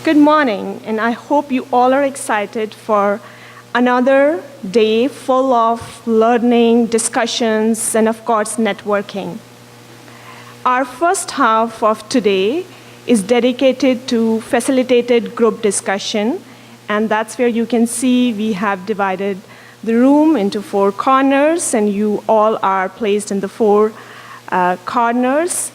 Good morning, and I hope you all are excited for another day full of learning, discussions, and of course, networking. Our first half of today is dedicated to facilitated group discussion, and that's where you can see we have divided the room into 4 corners, and you all are placed in the 4 corners.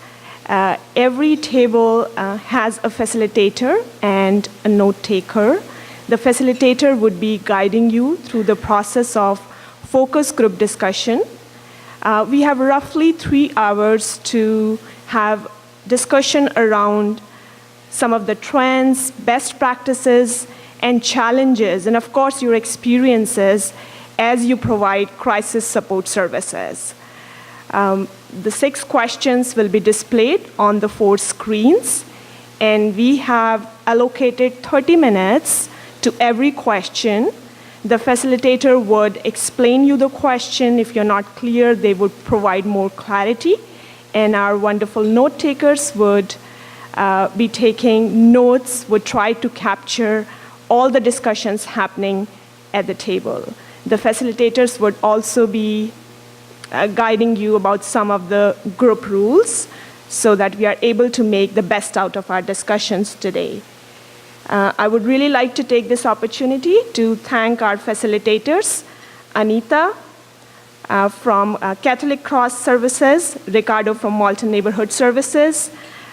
Every table has a facilitator and a note taker. The facilitator would be guiding you through the process of focus group discussion. We have roughly 3 hours to have discussion around some of the trends, best practices, and challenges, and of course your experiences as you provide crisis support services. The 6 questions will be displayed on the 4 screens, and we have allocated 30 minutes to every question. The facilitator would explain you the question. If you're not clear, they would provide more clarity, and our wonderful note takers would be taking notes, would try to capture all the discussions happening at the table. The facilitators would also be guiding you about some of the group rules so that we are able to make the best out of our discussions today. I would really like to take this opportunity to thank our facilitators, Anita from Catholic Cross Services, Ricardo from Malton Neighborhood Services,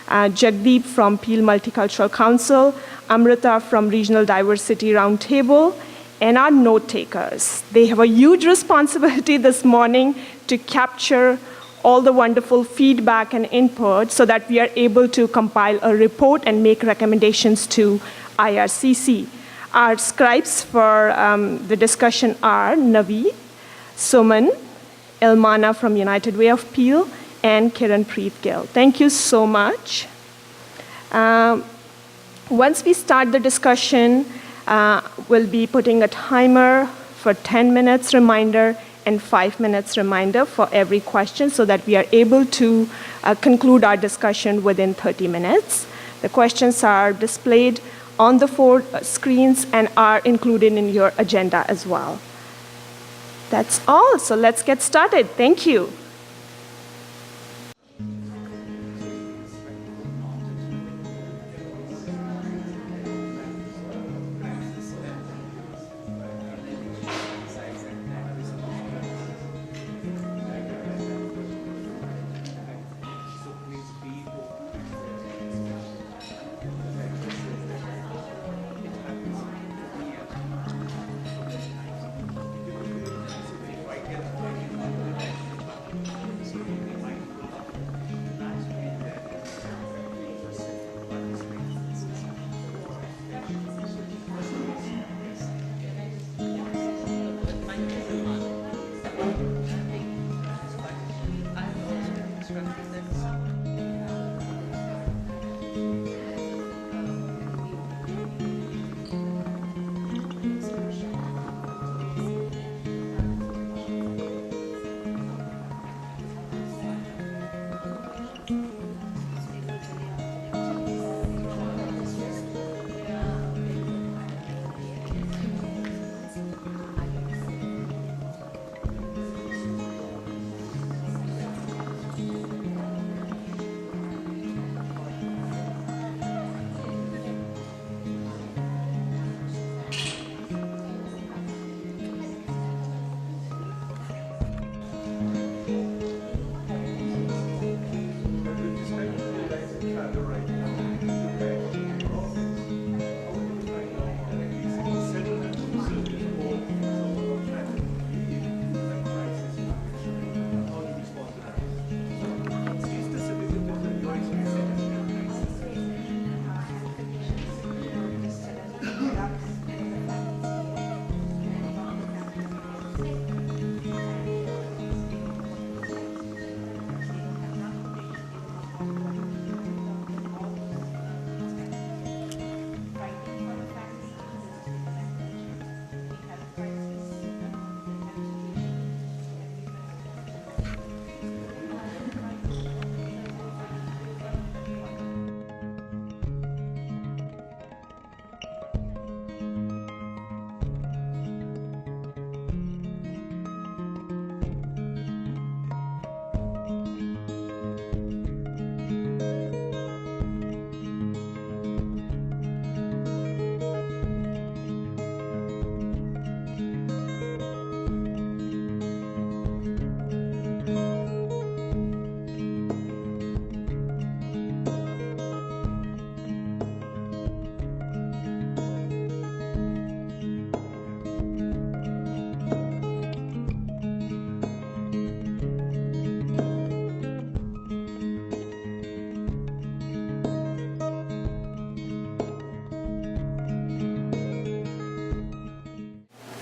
Jagdeep from Peel Multicultural Council, Amrita from Regional Diversity Roundtable, and our note takers. They have a huge responsibility this morning to capture all the wonderful feedback and input so that we are able to compile a report and make recommendations to IRCC. Our scribes for the discussion are Naveed, Suman, Ilmana from United Way of Peel, and Kiran Preet Gill. Thank you so much. Once we start the discussion, we'll be putting a timer for 10 minutes reminder and 5 minutes reminder for every question so that we are able to conclude our discussion within 30 minutes. The questions are displayed on the 4 screens and are included in your agenda as well. That's all, so let's get started. Thank you.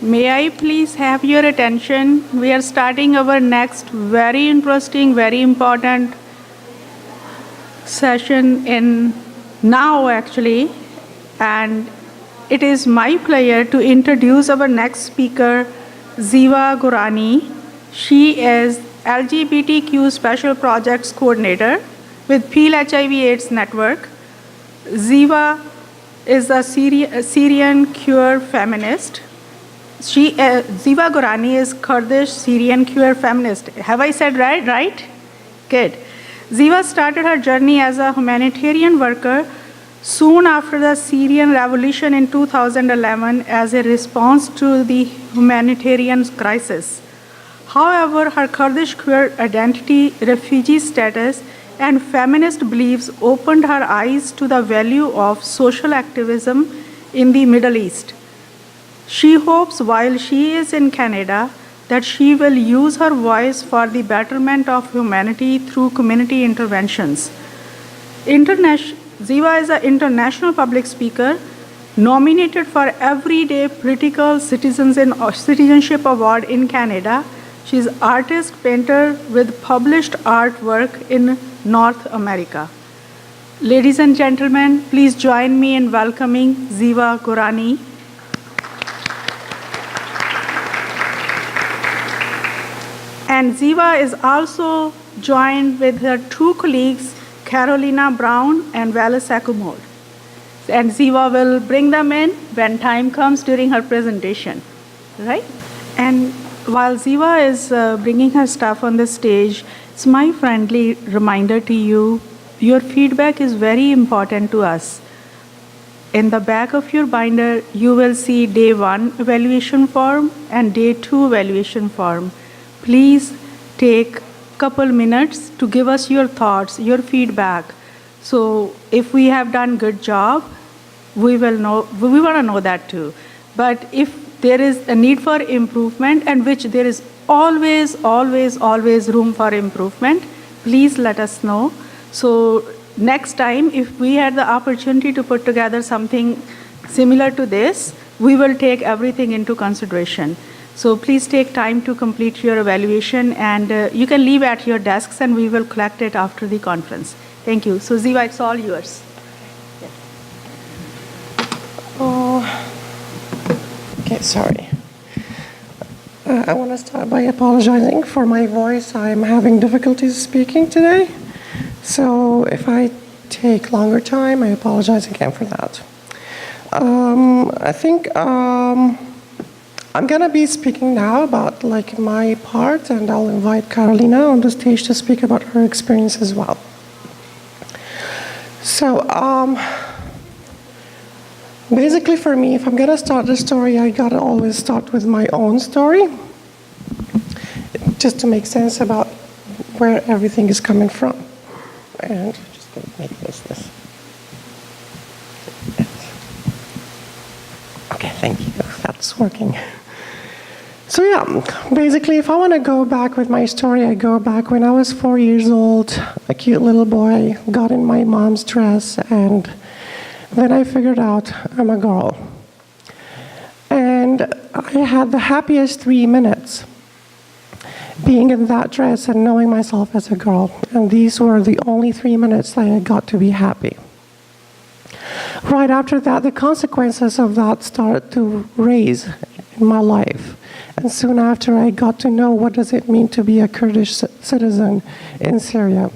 May I please have your attention? We are starting our next very interesting, very important session in now actually, and it is my pleasure to introduce our next speaker, Ziva Gurani. She is LGBTQ Special Projects Coordinator with Peel HIV/AIDS Network. Ziva is a Syrian queer feminist. Ziva Gurani is Kurdish Syrian queer feminist. Have I said right? Good. Ziva started her journey as a humanitarian worker soon after the Syrian revolution in 2011 as a response to the humanitarian crisis. However, her Kurdish queer identity, refugee status, and feminist beliefs opened her eyes to the value of social activism in the Middle East. She hopes while she is in Canada that she will use her voice for the betterment of humanity through community interventions. Ziva is an international public speaker nominated for Everyday Political Citizenship Award in Canada. She is artist painter with published artwork in North America. Ladies and gentlemen, please join me in welcoming Ziva Gurani. And Ziva is also joined with her two colleagues, Carolina Brown and Wallace Akumod. And Ziva will bring them in when time comes during her presentation, right? And while Ziva is bringing her stuff on the stage, it's my friendly reminder to you, your feedback is very important to us. In the back of your binder, you will see day 1 evaluation form and day 2 evaluation form. Please take a couple minutes to give us your thoughts, your feedback. So if we have done good job, we want to know that too. But if there is a need for improvement, and which there is always room for improvement, please let us know. So next time, if we had the opportunity to put together something similar to this, we will take everything into consideration. So please take time to complete your evaluation, and you can leave at your desks and we will collect it after the conference. Thank you. So Ziva, it's all yours. Okay, sorry. I want to start by apologizing for my voice. I'm having difficulties speaking today. So if I take longer time, I apologize again for that. I think I'm going to be speaking now about my part, and I'll invite Carolina on the stage to speak about her experience as well. So basically for me, if I'm going to start the story, I got to always start with my own story, just to make sense about where everything is coming from. And just going to make this. Okay, thank you. That's working. So yeah, basically, if I want to go back with my story, I go back when I was 4 years old, a cute little boy, got in my mom's dress, and then I figured out I'm a girl. And I had the happiest 3 minutes being in that dress and knowing myself as a girl. And these were the only 3 minutes that I got to be happy. Right after that, the consequences of that started to raise in my life. And soon after, I got to know what does it mean to be a Kurdish citizen in Syria.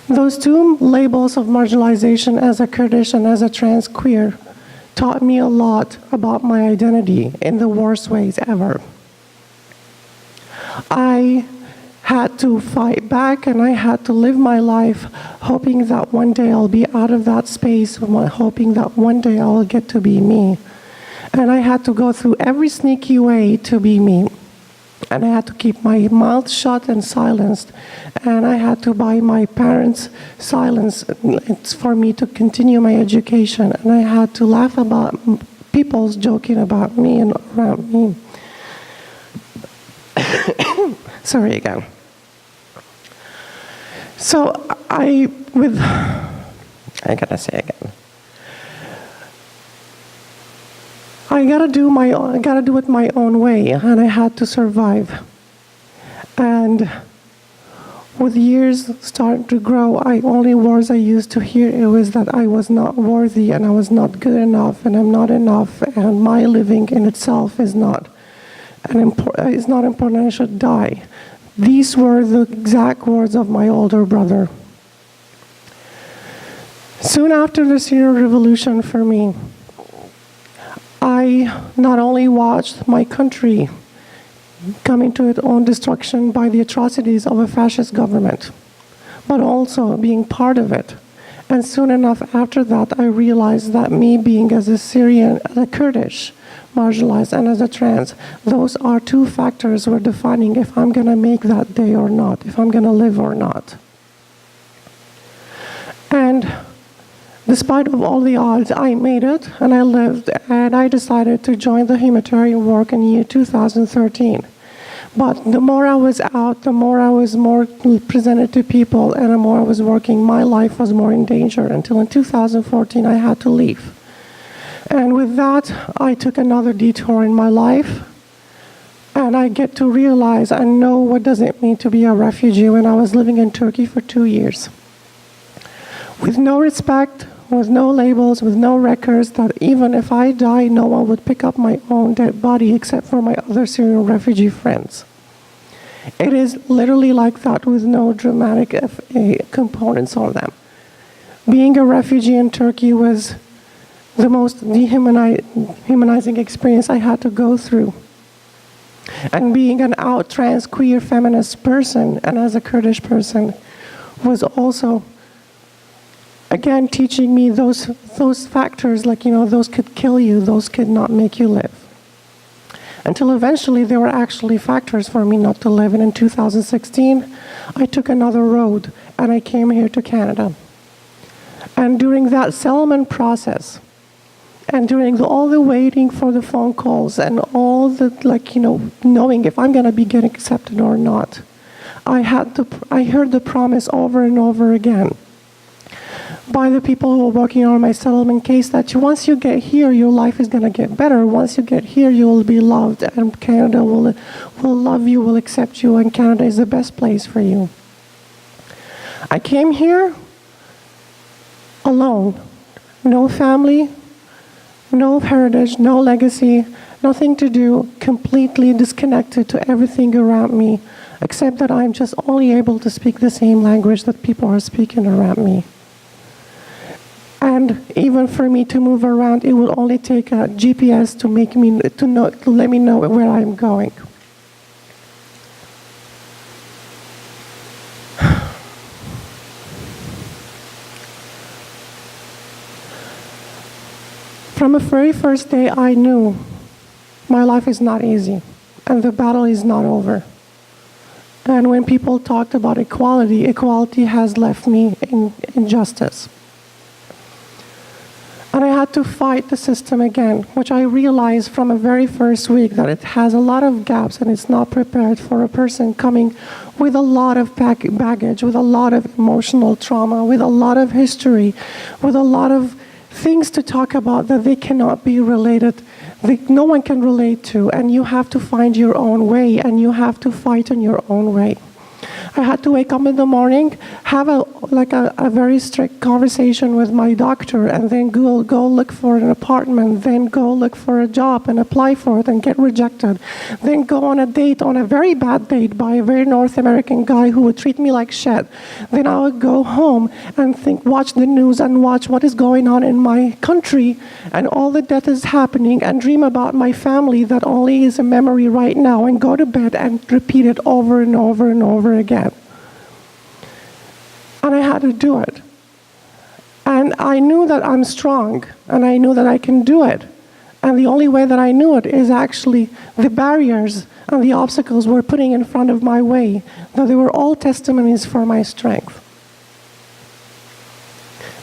Those two labels of marginalization as a Kurdish and as a trans queer taught me a lot about my identity in the worst ways ever. I had to fight back, and I had to live my life hoping that one day I'll be out of that space, hoping that one day I'll get to be me. And I had to go through every sneaky way to be me. And I had to keep my mouth shut and silenced. And I had to buy my parents' silence for me to continue my education. And I had to laugh about people's joking about me and around me. Sorry again. So I gotta say again. I gotta do it my own way, and I had to survive. And with years starting to grow, only words I used to hear it was that I was not worthy, and I was not good enough, and I'm not enough, and my living in itself is not important. I should die. These were the exact words of my older brother. Soon after the Syrian Revolution for me, I not only watched my country coming to its own destruction by the atrocities of a fascist government, but also being part of it. And soon enough after that, I realized that me being as a Syrian, as a Kurdish, marginalized, and as a trans, those are two factors were defining if I'm going to make that day or not, if I'm going to live or not. And despite of all the odds, I made it, and I lived, and I decided to join the humanitarian work in year 2013. But the more I was out, the more I was more presented to people, and the more I was working, my life was more in danger, until in 2014 I had to leave. And with that, I took another detour in my life, and I get to realize and know what does it mean to be a refugee when I was living in Turkey for 2 years. With no respect, with no labels, with no records, that even if I die, no one would pick up my own dead body except for my other Syrian refugee friends. It is literally like that, with no dramatic components on them. Being a refugee in Turkey was the most dehumanizing experience I had to go through. And being an out trans queer feminist person, and as a Kurdish person, was also again teaching me those factors, like, those could kill you, those could not make you live. Until eventually they were actually factors for me not to live. And in 2016, I took another road, and I came here to Canada. And during that settlement process, and during all the waiting for the phone calls, and all the, knowing if I'm gonna be getting accepted or not, I heard the promise over and over again by the people who were working on my settlement case that once you get here, your life is going to get better. Once you get here, you will be loved, and Canada will love you, will accept you, and Canada is the best place for you. I came here alone. No family, no heritage, no legacy, nothing to do, completely disconnected to everything around me, except that I'm just only able to speak the same language that people are speaking around me. And even for me to move around, it will only take a GPS to let me know where I'm going. From the very first day, I knew my life is not easy, and the battle is not over. And when people talked about equality, equality has left me in injustice. And I had to fight the system again, which I realized from the very first week that it has a lot of gaps, and it's not prepared for a person coming with a lot of baggage, with a lot of emotional trauma, with a lot of history, with a lot of things to talk about that they cannot be related, no one can relate to, and you have to find your own way, and you have to fight in your own way. I had to wake up in the morning, have a very strict conversation with my doctor, and then go look for an apartment, then go look for a job and apply for it and get rejected. Then go on a date, on a very bad date by a very North American guy who would treat me like shit. Then I would go home and watch the news and watch what is going on in my country and all the death is happening, and dream about my family that only is a memory right now, and go to bed and repeat it over and over and over again. And I had to do it. And I knew that I'm strong, and I knew that I can do it. And the only way that I knew it is actually the barriers and the obstacles were putting in front of my way, that they were all testimonies for my strength.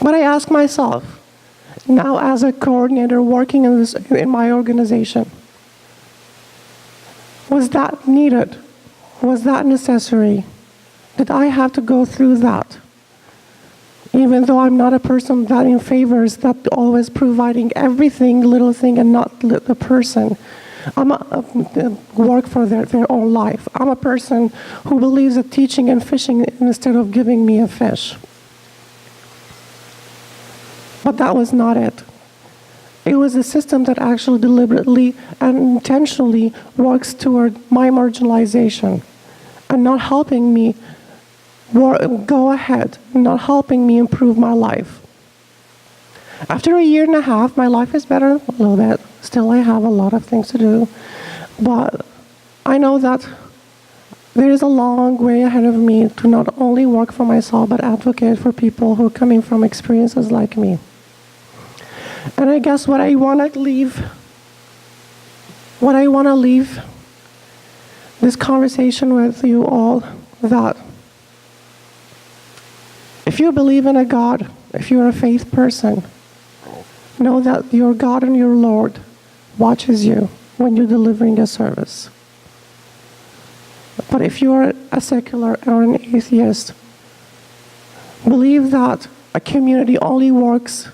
But I asked myself, now as a coordinator working in my organization, was that needed? Was that necessary? Did I have to go through that? Even though I'm not a person that in favors that always providing everything, little thing, and not the person. I'm work for their own life. I'm a person who believes that teaching and fishing instead of giving me a fish. But that was not it. It was a system that actually deliberately and intentionally works toward my marginalization and not helping me go ahead, not helping me improve my life. After a year and a half, my life is better a little bit. Still, I have a lot of things to do. But I know that there is a long way ahead of me to not only work for myself, but advocate for people who are coming from experiences like me. And I guess what I want to leave this conversation with you all, that if you believe in a God, if you're a faith person, know that your God and your Lord watches you when you're delivering a service. But if you're a secular or an atheist, believe that a community only works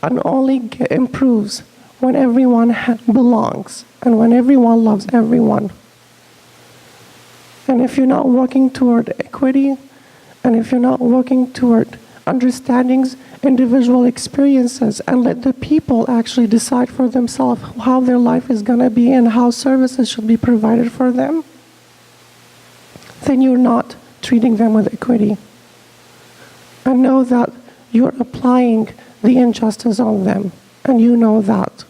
and only improves when everyone belongs and when everyone loves everyone. And if you're not working toward equity, and if you're not working toward understanding individual experiences and let the people actually decide for themselves how their life is going to be and how services should be provided for them, then you're not treating them with equity. And know that you're applying the injustice on them, and you know that.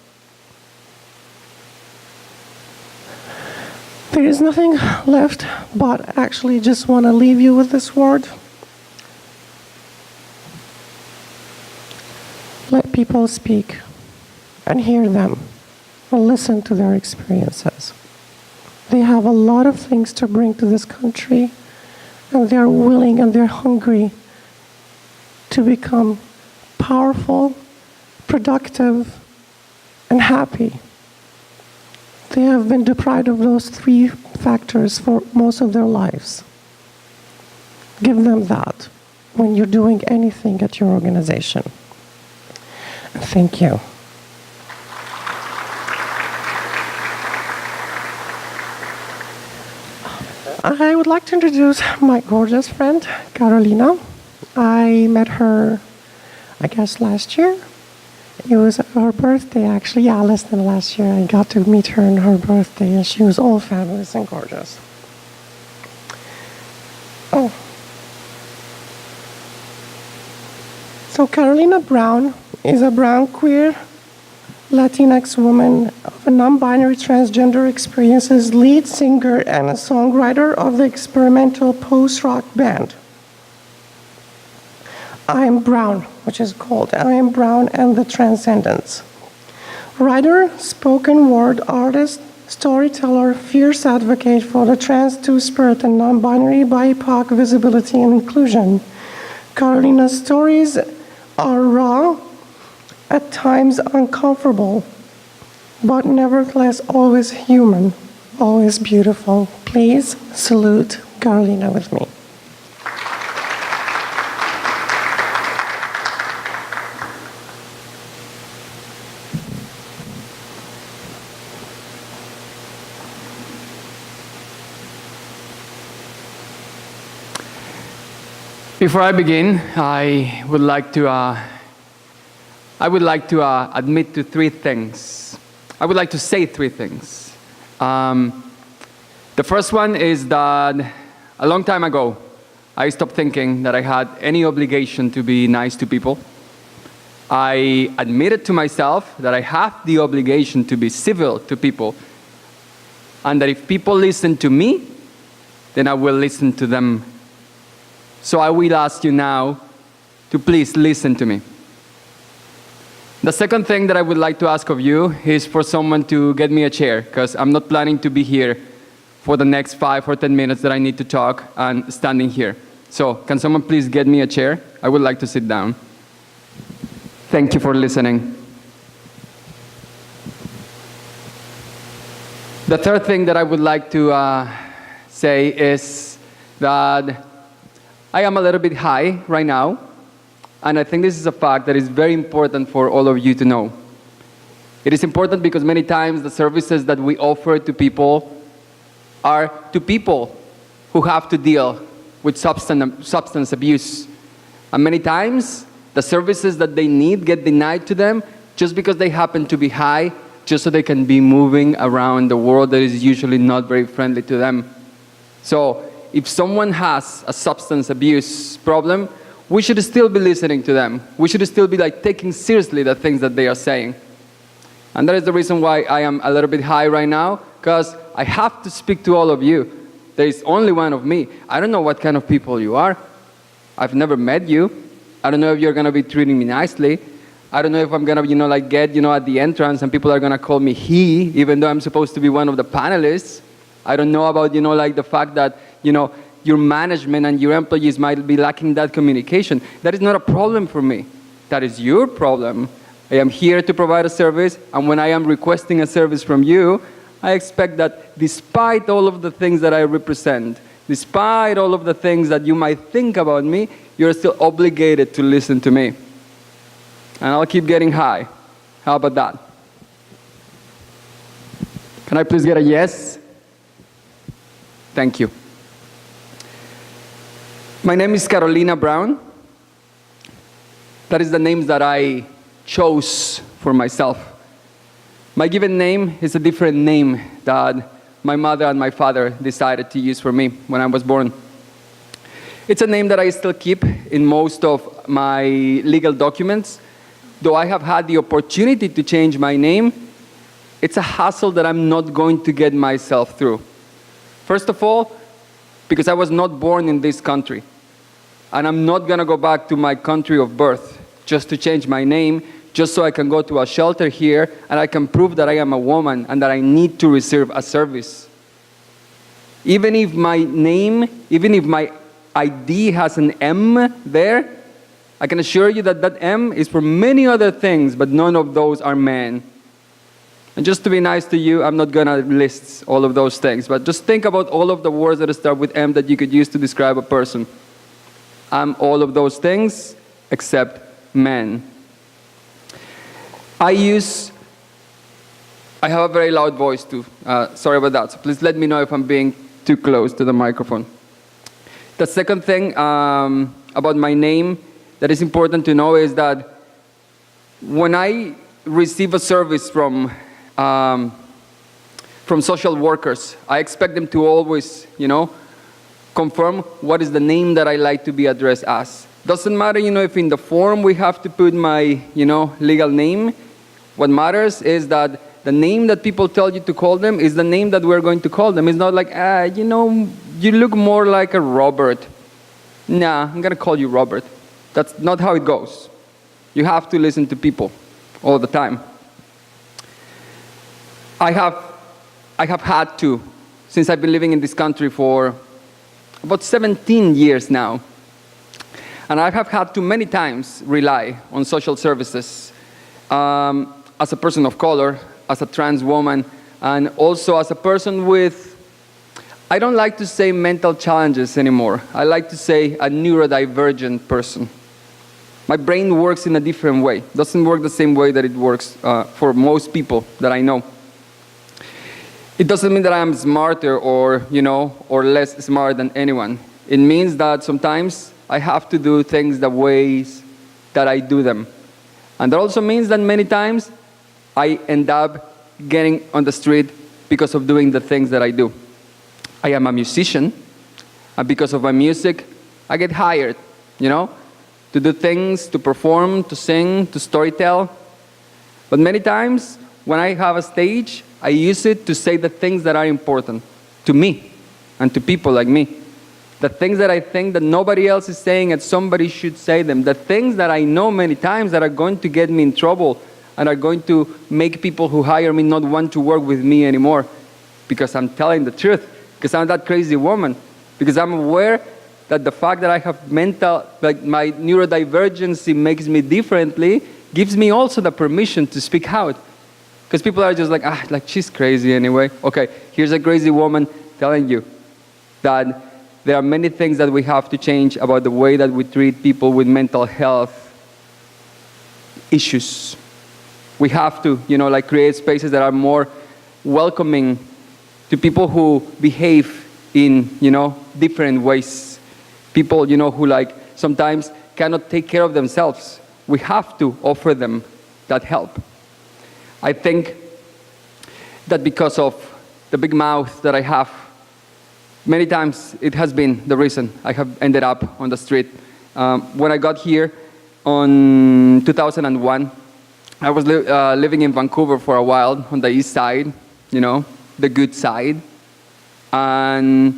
There is nothing left but actually just want to leave you with this word. Let people speak and hear them and listen to their experiences. They have a lot of things to bring to this country, and they're willing and they're hungry to become powerful, productive, and happy. They have been deprived of those three factors for most of their lives. Give them that when you're doing anything at your organization. Thank you. I would like to introduce my gorgeous friend, Carolina. I met her, I guess, last year. It was her birthday, actually. Yeah, less than last year. I got to meet her on her birthday, and she was all fabulous and gorgeous. Oh. So Carolina Brown is a brown, queer, Latinx woman of a non-binary transgender experiences, lead singer and a songwriter of the experimental post-rock band I Am Brown, which is called I Am Brown and the Transcendence. Writer, spoken word artist, storyteller, fierce advocate for the trans two-spirit and non-binary BIPOC visibility and inclusion. Carolina's stories are raw, at times uncomfortable, but nevertheless always human, always beautiful. Please salute Carolina with me. Before I begin, I would like to admit to three things. I would like to say three things. The first one is that a long time ago, I stopped thinking that I had any obligation to be nice to people. I admitted to myself that I have the obligation to be civil to people, and that if people listen to me, then I will listen to them. So I will ask you now to please listen to me. The second thing that I would like to ask of you is for someone to get me a chair, because I'm not planning to be here for the next 5 or 10 minutes that I need to talk and standing here. So can someone please get me a chair? I would like to sit down. Thank you for listening. The third thing that I would like to say is that I am a little bit high right now, And I think this is a fact that is very important for all of you to know. It is important because many times the services that we offer to people are to people who have to deal with substance abuse. And many times the services that they need get denied to them just because they happen to be high, just so they can be moving around the world that is usually not very friendly to them. So if someone has a substance abuse problem, we should still be listening to them. We should still be taking seriously the things that they are saying. And that is the reason why I am a little bit high right now, because I have to speak to all of you. There is only one of me. I don't know what kind of people you are. I've never met you. I don't know if you're going to be treating me nicely. I don't know if I'm going to, get, at the entrance and people are going to call me he, even though I'm supposed to be one of the panelists. I don't know about, the fact that, your management and your employees might be lacking that communication. That is not a problem for me. That is your problem. I am here to provide a service, and when I am requesting a service from you, I expect that despite all of the things that I represent, despite all of the things that you might think about me, you're still obligated to listen to me. And I'll keep getting high. How about that? Can I please get a yes? Thank you. My name is Carolina Brown. That is the name that I chose for myself. My given name is a different name that my mother and my father decided to use for me when I was born. It's a name that I still keep in most of my legal documents. Though I have had the opportunity to change my name, it's a hassle that I'm not going to get myself through. First of all, because I was not born in this country. And I'm not going to go back to my country of birth just to change my name, just so I can go to a shelter here and I can prove that I am a woman and that I need to receive a service. Even if my name, even if my ID has an M there, I can assure you that that M is for many other things, but none of those are men. And just to be nice to you, I'm not going to list all of those things, but just think about all of the words that start with M that you could use to describe a person. I'm all of those things except men. I have a very loud voice too. Sorry about that. So please let me know if I'm being too close to the microphone. The second thing about my name that is important to know is that when I receive a service from social workers, I expect them to always, confirm what is the name that I like to be addressed as. Doesn't matter, if in the form we have to put my, legal name. What matters is that the name that people tell you to call them is the name that we're going to call them. It's not like, you look more like a Robert. Nah, I'm going to call you Robert. That's not how it goes. You have to listen to people all the time. I have had to, since I've been living in this country for about 17 years now. And I have had to many times rely on social services as a person of color, as a trans woman, and also as a person with, I don't like to say mental challenges anymore. I like to say a neurodivergent person. My brain works in a different way. It doesn't work the same way that it works for most people that I know. It doesn't mean that I'm smarter or less smart than anyone. It means that sometimes I have to do things the ways that I do them. And that also means that many times I end up getting on the street because of doing the things that I do. I am a musician, and because of my music, I get hired, to do things, to perform, to sing, to storytell. But many times, when I have a stage, I use it to say the things that are important to me and to people like me. The things that I think that nobody else is saying and somebody should say them. The things that I know many times that are going to get me in trouble and are going to make people who hire me not want to work with me anymore. Because I'm telling the truth. Because I'm that crazy woman. Because I'm aware that the fact that I have my neurodivergency makes me differently, gives me also the permission to speak out. Because people are just like she's crazy anyway. Okay, here's a crazy woman telling you that there are many things that we have to change about the way that we treat people with mental health issues. We have to, like create spaces that are more welcoming to people who behave in, different ways. People, who like sometimes cannot take care of themselves. We have to offer them that help. I think that because of the big mouth that I have, many times it has been the reason I have ended up on the street. When I got here on 2001, I was living in Vancouver for a while on the east side, the good side. And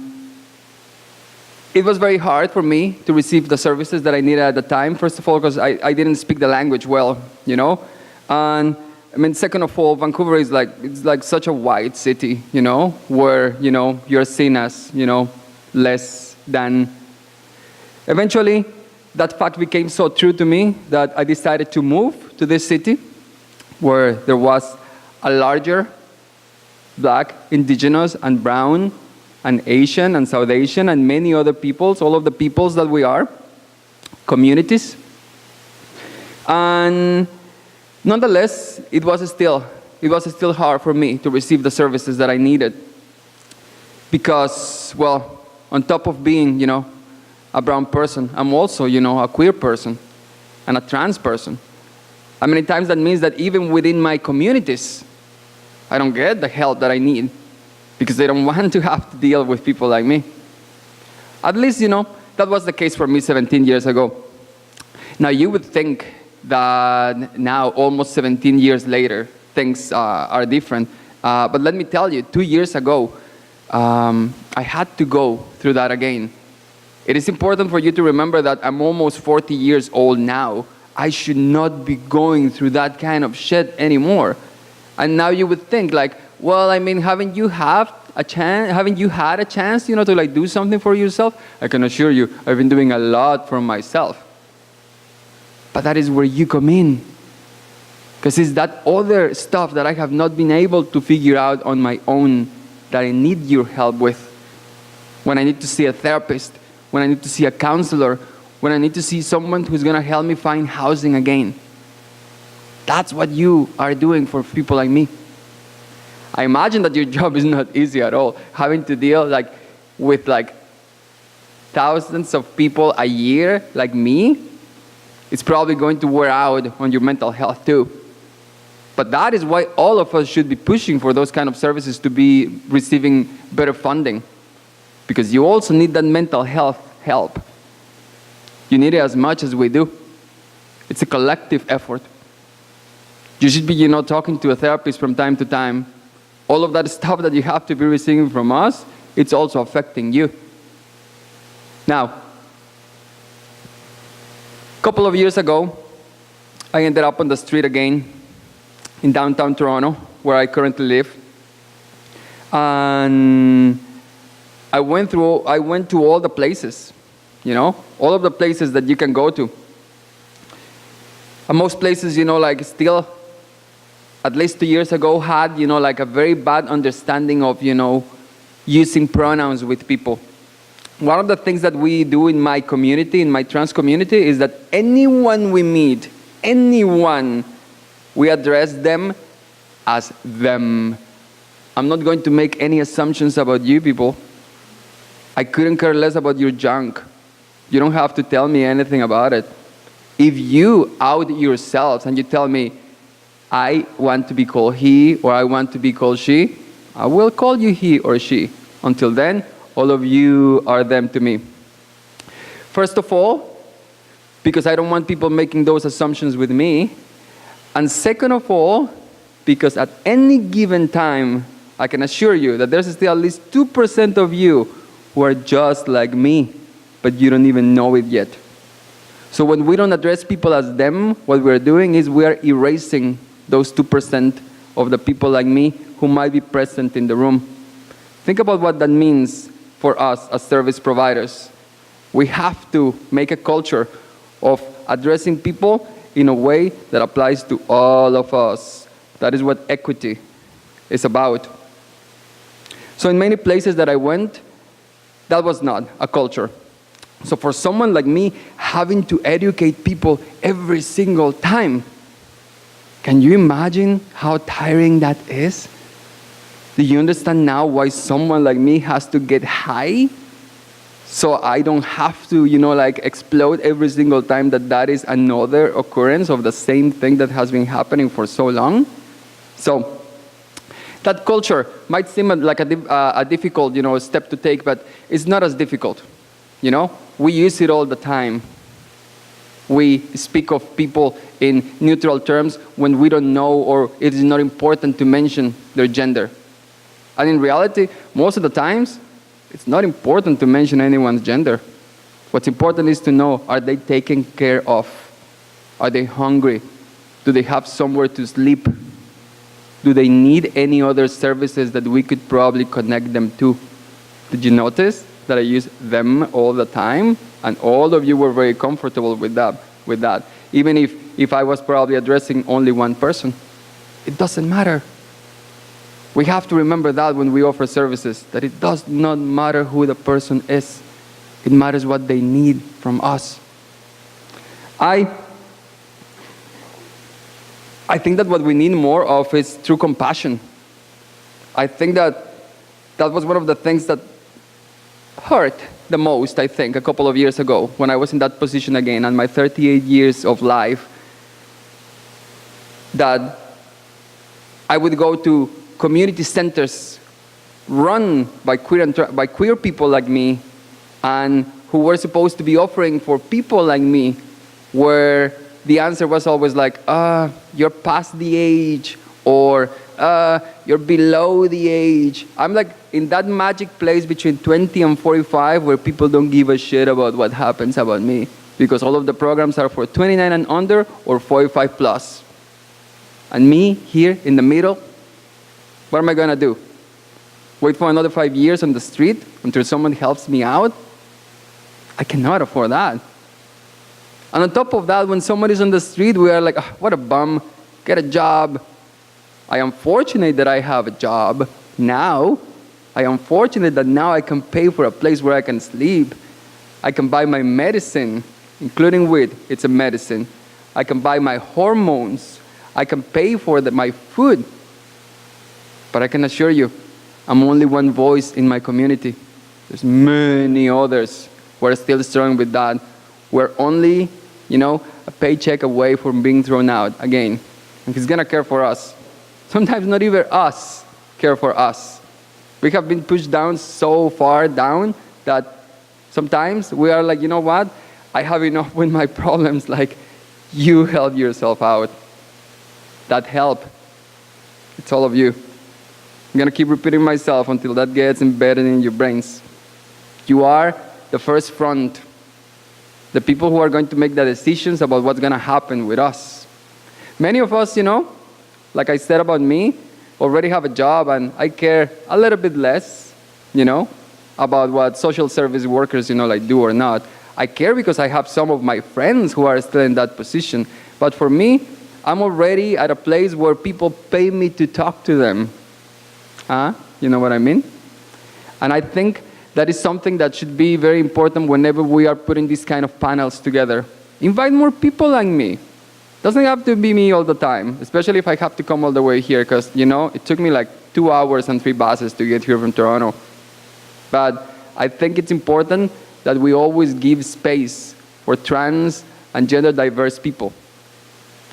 it was very hard for me to receive the services that I needed at the time. First of all, because I didn't speak the language well, And I mean, second of all, Vancouver is it's like such a white city, where, you're seen as, less than. Eventually, that fact became so true to me that I decided to move to this city where there was a larger Black, Indigenous, and Brown, and Asian, and South Asian, and many other peoples, all of the peoples that we are, communities. And nonetheless, it was still hard for me to receive the services that I needed. Because, well, on top of being, a brown person, I'm also, a queer person and a trans person. And many times that means that even within my communities, I don't get the help that I need because they don't want to have to deal with people like me. At least, that was the case for me 17 years ago. Now, you would think that now, almost 17 years later, things are different. But let me tell you, 2 years ago, I had to go through that again. It is important for you to remember that I'm almost 40 years old now. I should not be going through that kind of shit anymore. And now you would think well, I mean, haven't you had a chance, to do something for yourself? I can assure you, I've been doing a lot for myself. But that is where you come in. Because it's that other stuff that I have not been able to figure out on my own that I need your help with. When I need to see a therapist, when I need to see a counselor, when I need to see someone who's going to help me find housing again. That's what you are doing for people like me. I imagine that your job is not easy at all. Having to deal with thousands of people a year like me, it's probably going to wear out on your mental health too. But that is why all of us should be pushing for those kind of services to be receiving better funding. Because you also need that mental health help. You need it as much as we do. It's a collective effort. You should be, talking to a therapist from time to time. All of that stuff that you have to be receiving from us, it's also affecting you. Now, a couple of years ago, I ended up on the street again in downtown Toronto, where I currently live. And I went to all the places, all of the places that you can go to. And most places, still, at least 2 years ago, had, a very bad understanding of, using pronouns with people. One of the things that we do in my community, in my trans community, is that anyone we meet, we address them as them. I'm not going to make any assumptions about you people. I couldn't care less about your junk. You don't have to tell me anything about it. If you out yourselves and you tell me, I want to be called he or I want to be called she, I will call you he or she. Until then, all of you are them to me. First of all, because I don't want people making those assumptions with me. And second of all, because at any given time, I can assure you that there's still at least 2% of you who are just like me, but you don't even know it yet. So when we don't address people as them, what we're doing is we are erasing those 2% of the people like me who might be present in the room. Think about what that means for us as service providers. We have to make a culture of addressing people in a way that applies to all of us. That is what equity is about. So in many places that I went, that was not a culture. So for someone like me, having to educate people every single time, Can you imagine how tiring that is? Do you understand now why someone like me has to get high? So I don't have to, explode every single time that is another occurrence of the same thing that has been happening for so long. So that culture might seem like a difficult, step to take, but it's not as difficult. We use it all the time. We speak of people in neutral terms when we don't know or it is not important to mention their gender. And in reality, most of the times, it's not important to mention anyone's gender. What's important is to know, are they taken care of? Are they hungry? Do they have somewhere to sleep? Do they need any other services that we could probably connect them to? Did you notice that I use them all the time? And all of you were very comfortable with that. Even if I was probably addressing only one person. It doesn't matter. We have to remember that when we offer services, that it does not matter who the person is. It matters what they need from us. I think that what we need more of is true compassion. I think that was one of the things that hurt the most, I think, a couple of years ago when I was in that position again, and my 38 years of life, that I would go to community centers run by queer people like me, and who were supposed to be offering for people like me, where the answer was always like, you're past the age, or you're below the age. I'm like in that magic place between 20 and 45 where people don't give a shit about what happens about me, because all of the programs are for 29 and under or 45 plus. And me here in the middle, what am I gonna do? Wait for another 5 years on the street until someone helps me out? I cannot afford that. And on top of that, when someone is on the street, we are like, what a bum, get a job. I am fortunate that I have a job now. I am fortunate that now I can pay for a place where I can sleep. I can buy my medicine, including weed, it's a medicine. I can buy my hormones. I can pay for my food. But I can assure you, I'm only one voice in my community. There's many others who are still struggling with that. We're only, a paycheck away from being thrown out again. And he's gonna care for us. Sometimes not even us care for us. We have been pushed down so far down that sometimes we are like, you know what? I have enough with my problems, like, you help yourself out. That help, it's all of you. I'm gonna keep repeating myself until that gets embedded in your brains. You are the first front. The people who are going to make the decisions about what's gonna happen with us. Many of us, like I said about me, already have a job, and I care a little bit less, about what social service workers, do or not. I care because I have some of my friends who are still in that position. But for me, I'm already at a place where people pay me to talk to them. You know what I mean? And I think that is something that should be very important whenever we are putting these kind of panels together. Invite more people like me. Doesn't have to be me all the time, especially if I have to come all the way here, because, it took me like 2 hours and 3 buses to get here from Toronto. But I think it's important that we always give space for trans and gender diverse people.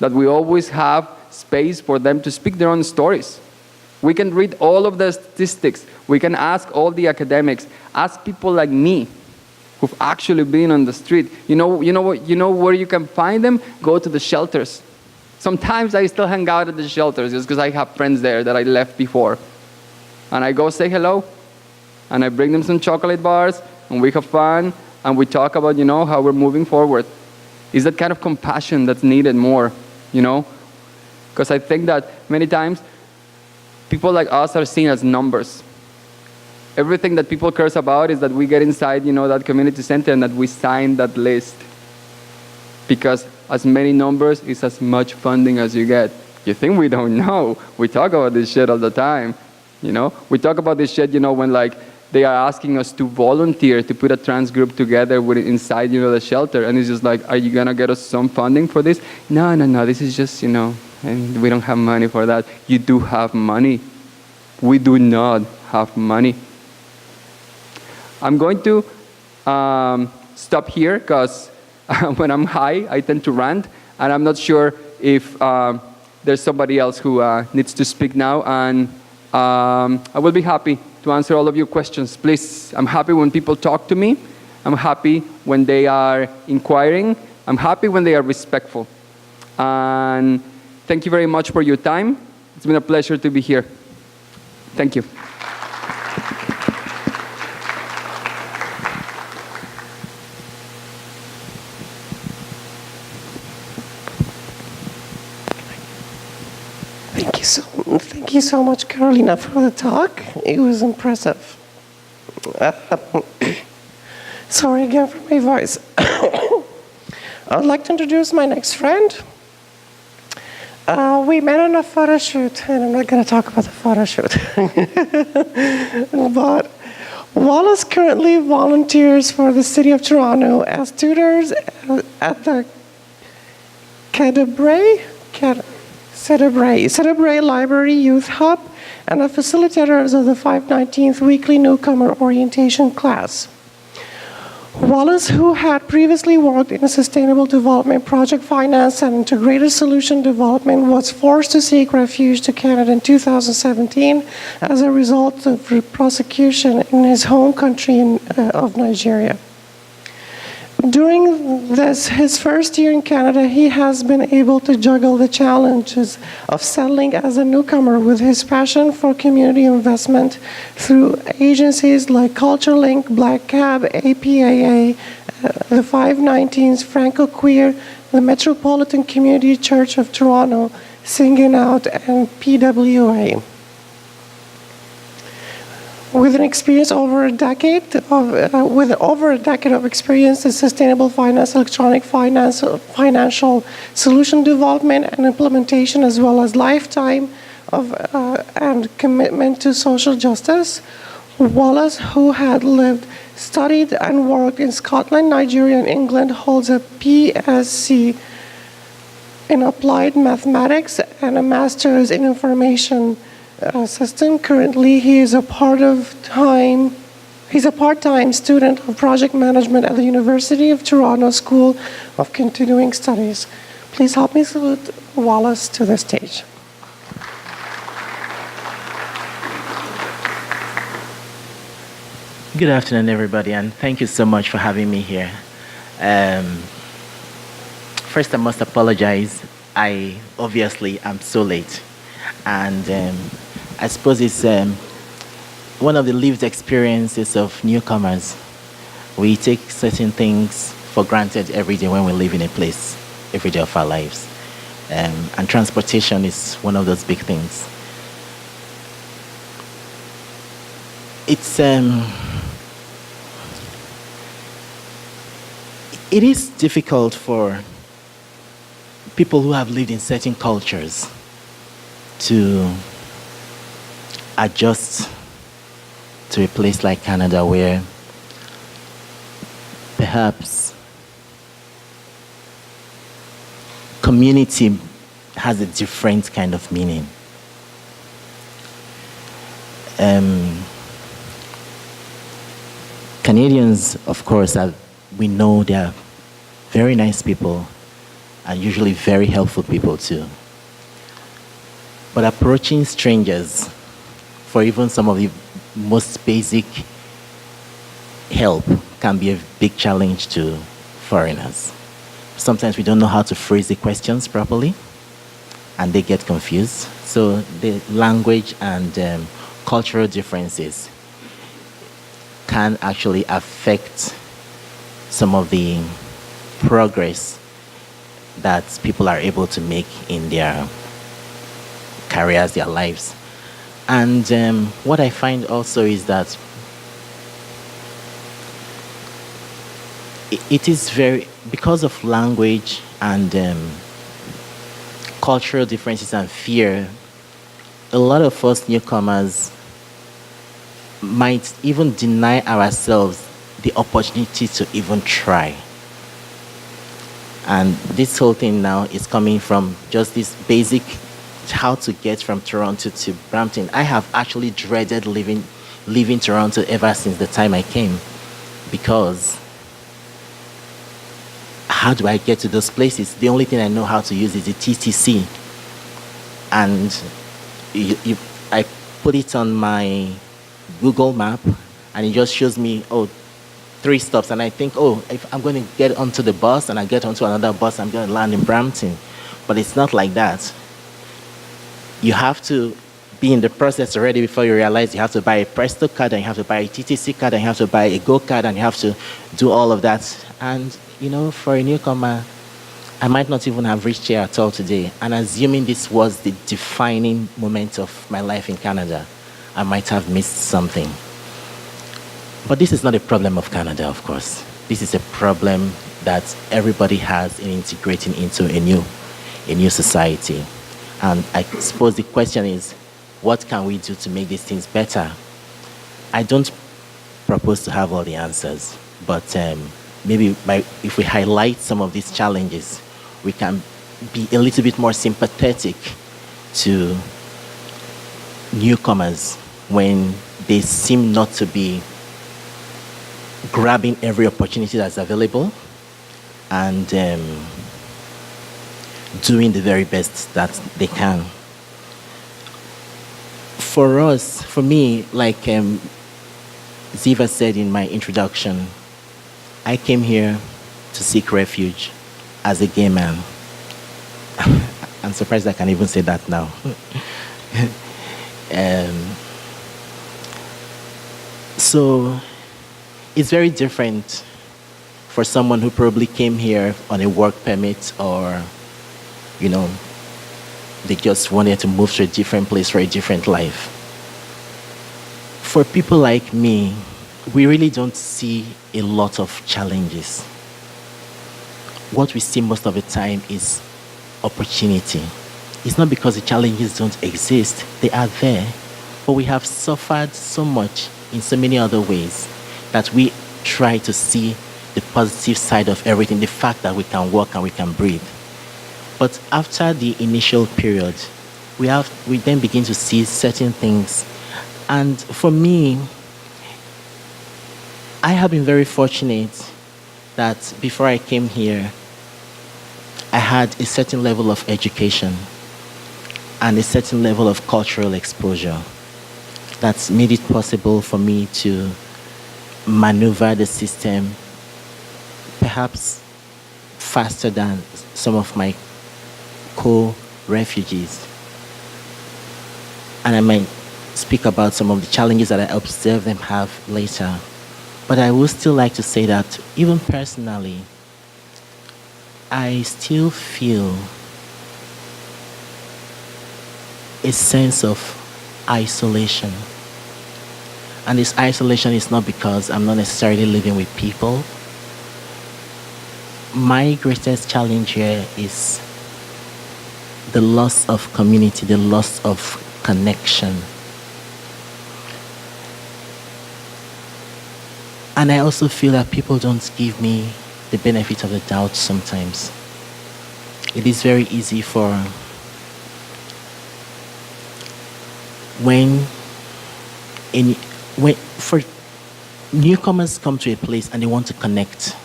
That we always have space for them to speak their own stories. We can read all of the statistics. We can ask all the academics. Ask people like me who've actually been on the street. You know where you can find them? Go to the shelters. Sometimes I still hang out at the shelters just because I have friends there that I left before. And I go say hello. And I bring them some chocolate bars. And we have fun. And we talk about, how we're moving forward. It's that kind of compassion that's needed more, Because I think that many times, people like us are seen as numbers. Everything that people care about is that we get inside, that community center and that we sign that list. Because as many numbers is as much funding as you get. You think we don't know? We talk about this shit all the time. We talk about this shit, when they are asking us to volunteer to put a trans group together inside, the shelter. And it's just like, are you gonna get us some funding for this? No. This is just, and we don't have money for that. You do have money. We do not have money. I'm going to stop here because when I'm high, I tend to rant, and I'm not sure if there's somebody else who needs to speak now, and I will be happy to answer all of your questions. Please, I'm happy when people talk to me. I'm happy when they are inquiring. I'm happy when they are respectful. And thank you very much for your time. It's been a pleasure to be here. Thank you. Thank you so much, Carolina, for the talk. It was impressive. Sorry again for my voice. I would like to introduce my next friend. We met on a photo shoot, and I'm not going to talk about the photo shoot. But Wallace currently volunteers for the City of Toronto as tutors at the Cerebray Library Youth Hub and a facilitator of the 519th Weekly Newcomer Orientation class. Wallace, who had previously worked in sustainable development, project finance, and integrated solution development, was forced to seek refuge to Canada in 2017 as a result of prosecution in his home country of Nigeria. During his first year in Canada, he has been able to juggle the challenges of settling as a newcomer with his passion for community investment through agencies like CultureLink, Black Cab, APAA, the 519s, Franco Queer, the Metropolitan Community Church of Toronto, Singing Out, and PWA. With over a decade of experience in sustainable finance, electronic finance, financial solution development and implementation, as well as lifetime and commitment to social justice, Wallace, who had lived, studied, and worked in Scotland, Nigeria, and England, holds a PSc in applied mathematics and a master's in information system. Currently, he is a part-time student of project management at the University of Toronto School of Continuing Studies. Please help me salute Wallace to the stage. Good afternoon, everybody, and thank you so much for having me here. First, I must apologize. I obviously am so late, and I suppose it's one of the lived experiences of newcomers. We take certain things for granted every day when we live in a place, every day of our lives. And transportation is one of those big things. It is difficult for people who have lived in certain cultures to adjust to a place like Canada, where perhaps community has a different kind of meaning. Canadians, of course, we know they are very nice people and usually very helpful people too. But approaching strangers for even some of the most basic help can be a big challenge to foreigners. Sometimes we don't know how to phrase the questions properly, and they get confused. So the language and cultural differences can actually affect some of the progress that people are able to make in their careers, their lives. And what I find also is that it is because of language and cultural differences and fear, a lot of us newcomers might even deny ourselves the opportunity to even try. And this whole thing now is coming from just this basic how to get from Toronto to Brampton. I have actually dreaded leaving Toronto ever since the time I came, because how do I get to those places? The only thing I know how to use is the TTC. And I put it on my Google map, and it just shows me, 3 stops. And I think, if I'm going to get onto the bus and I get onto another bus, I'm going to land in Brampton. But it's not like that. You have to be in the process already before you realize you have to buy a Presto card, and you have to buy a TTC card, and you have to buy a Go card, and you have to do all of that. And, for a newcomer, I might not even have reached here at all today. And assuming this was the defining moment of my life in Canada, I might have missed something. But this is not a problem of Canada, of course. This is a problem that everybody has in integrating into a new society. And I suppose the question is, what can we do to make these things better? I don't propose to have all the answers, but maybe if we highlight some of these challenges, we can be a little bit more sympathetic to newcomers when they seem not to be grabbing every opportunity that's available and doing the very best that they can. For me, like Ziva said in my introduction, I came here to seek refuge as a gay man. I'm surprised I can even say that now. So it's very different for someone who probably came here on a work permit, or, they just wanted to move to a different place for a different life. For people like me, we really don't see a lot of challenges. What we see most of the time is opportunity. It's not because the challenges don't exist, they are there. But we have suffered so much in so many other ways that we try to see the positive side of everything, the fact that we can walk and we can breathe. But after the initial period, we then begin to see certain things. And for me, I have been very fortunate that before I came here, I had a certain level of education and a certain level of cultural exposure that's made it possible for me to maneuver the system perhaps faster than some of my co-refugees. And I might speak about some of the challenges that I observe them have later. But I would still like to say that even personally, I still feel a sense of isolation. And this isolation is not because I'm not necessarily living with people. My greatest challenge here is the loss of community, the loss of connection. And I also feel that people don't give me the benefit of the doubt sometimes. It is very easy for for newcomers come to a place and they want to connect.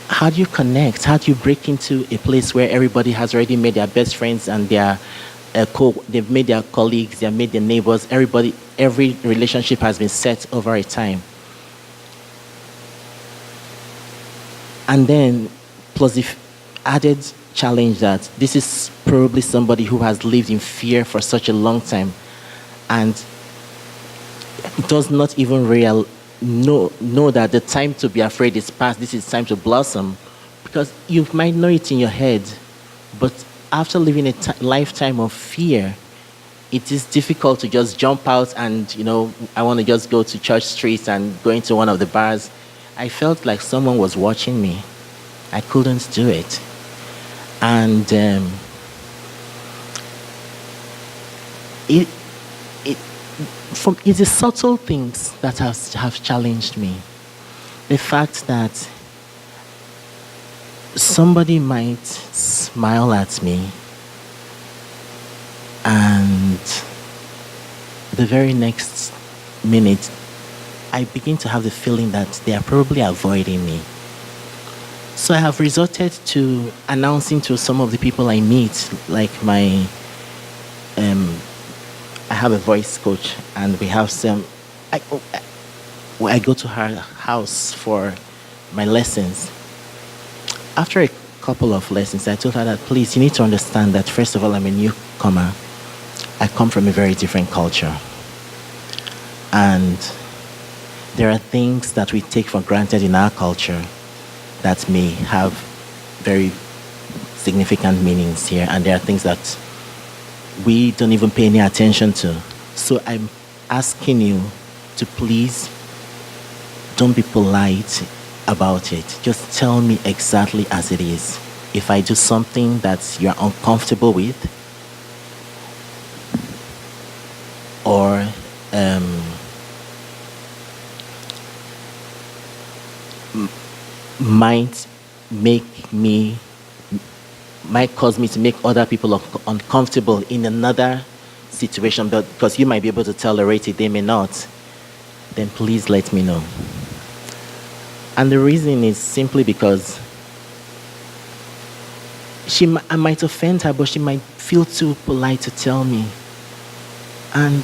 How do you connect? How do you break into a place where everybody has already made their best friends and they've made their colleagues, they've made their neighbors, every relationship has been set over a time. And then, plus the added challenge that this is probably somebody who has lived in fear for such a long time and does not even know that the time to be afraid is past. This is time to blossom, because you might know it in your head, but after living a lifetime of fear, it is difficult to just jump out and, I want to just go to Church Street and go into one of the bars. I felt like someone was watching me. I couldn't do it. And it's the subtle things that have challenged me. The fact that somebody might smile at me, and the very next minute, I begin to have the feeling that they are probably avoiding me. So I have resorted to announcing to some of the people I meet, like I have a voice coach, and we have some. I go to her house for my lessons. After a couple of lessons, I told her that, please, you need to understand that, first of all, I'm a newcomer. I come from a very different culture. And there are things that we take for granted in our culture that may have very significant meanings here. And there are things that we don't even pay any attention to. So I'm asking you to please don't be polite about it. Just tell me exactly as it is. If I do something that you're uncomfortable with, or might cause me to make other people uncomfortable in another situation, but because you might be able to tolerate it, they may not, then please let me know. And the reason is simply because I might offend her, but she might feel too polite to tell me. And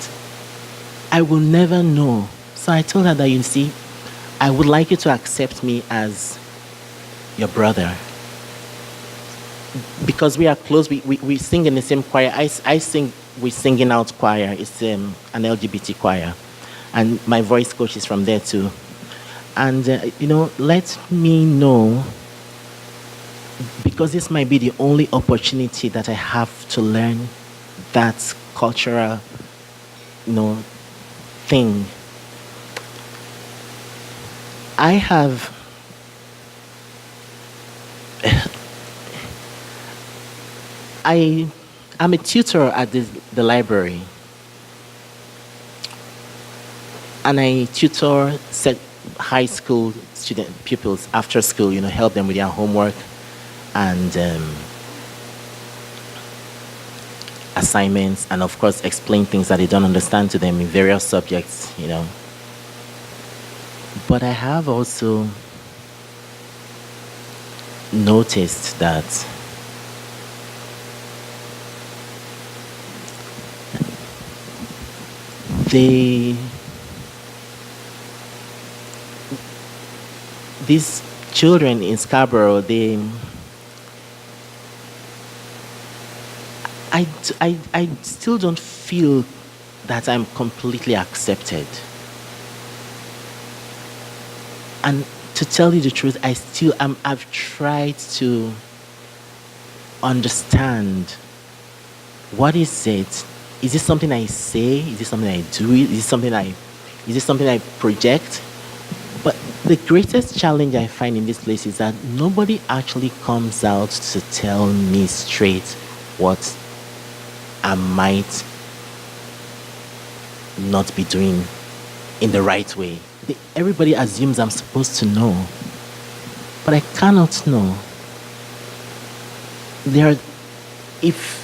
I will never know. So I told her that, you see, I would like you to accept me as your brother. Because we are close, we sing in the same choir. We're singing out choir. It's an LGBT choir. And my voice coach is from there too. And, let me know, because this might be the only opportunity that I have to learn that cultural, thing. I'm a tutor at the library. And I tutor high school pupils after school, help them with their homework and assignments, and of course explain things that they don't understand to them in various subjects, But I have also noticed that these children in Scarborough, I still don't feel that I'm completely accepted. And to tell you the truth, I've tried to understand, what is it? Is this something I say? Is this something I do? Is this something I project? But the greatest challenge I find in this place is that nobody actually comes out to tell me straight what I might not be doing in the right way. Everybody assumes I'm supposed to know, but I cannot know. If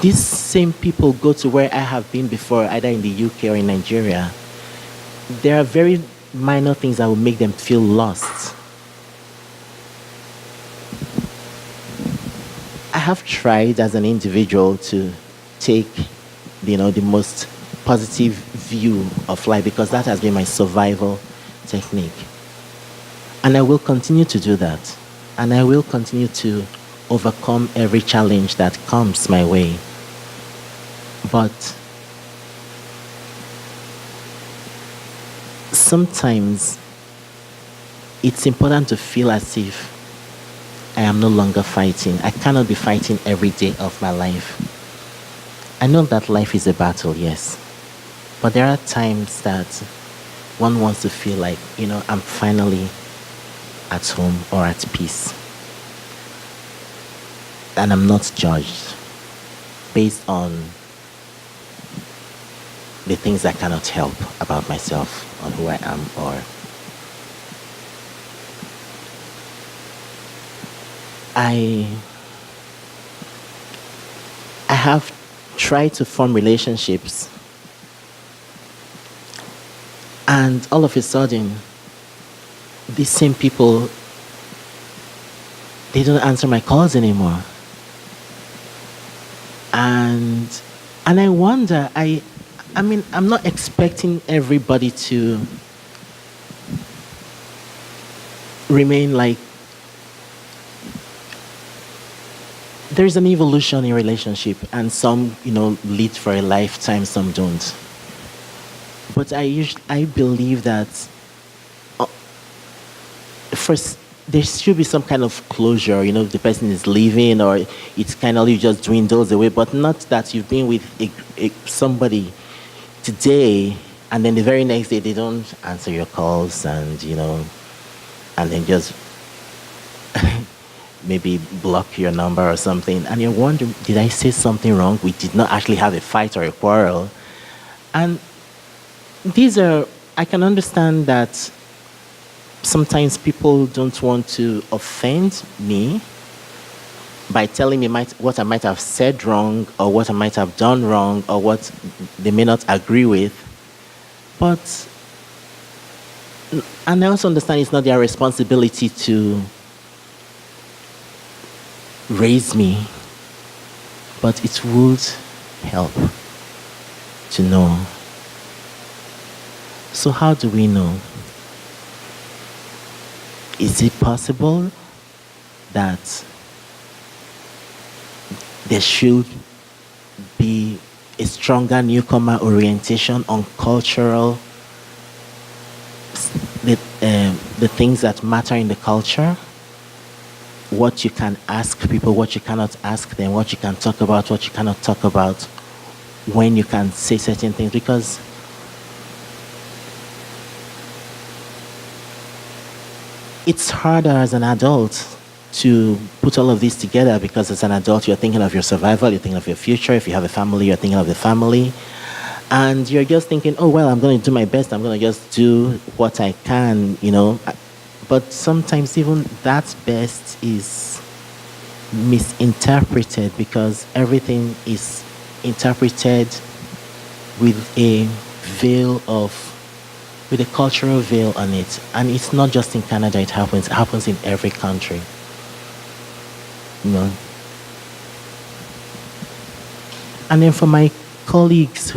these same people go to where I have been before, either in the UK or in Nigeria, there are very minor things that will make them feel lost. I have tried as an individual to take, the most positive view of life, because that has been my survival technique. And I will continue to do that. And I will continue to overcome every challenge that comes my way. But sometimes it's important to feel as if I am no longer fighting. I cannot be fighting every day of my life. I know that life is a battle, yes. But there are times that one wants to feel like, I'm finally at home or at peace. And I'm not judged based on the things I cannot help about myself, on who I am, or I have tried to form relationships, and all of a sudden, these same people, they don't answer my calls anymore. And I wonder, I mean, I'm not expecting everybody to remain like, there's an evolution in relationship, and some, lead for a lifetime, some don't. But I believe that first there should be some kind of closure. If the person is leaving, or it's kind of just dwindles away, but not that you've been with somebody today, and then the very next day they don't answer your calls, and and then just maybe block your number or something, and you're wondering, did I say something wrong? We did not actually have a fight or a quarrel. And I can understand that sometimes people don't want to offend me by telling me what I might have said wrong, or what I might have done wrong, or what they may not agree with. And I also understand it's not their responsibility to raise me, but it would help to know. So how do we know? Is it possible that there should be a stronger newcomer orientation on cultural, the things that matter in the culture? What you can ask people, what you cannot ask them, what you can talk about, what you cannot talk about, when you can say certain things. Because it's harder as an adult to put all of this together, because as an adult you're thinking of your survival, you're thinking of your future. If you have a family, you're thinking of the family. And you're just thinking, oh, well, I'm going to do my best. I'm going to just do what I can, But sometimes even that best is misinterpreted, because everything is interpreted with a cultural veil on it. And it's not just in Canada it happens in every country. And then for my colleagues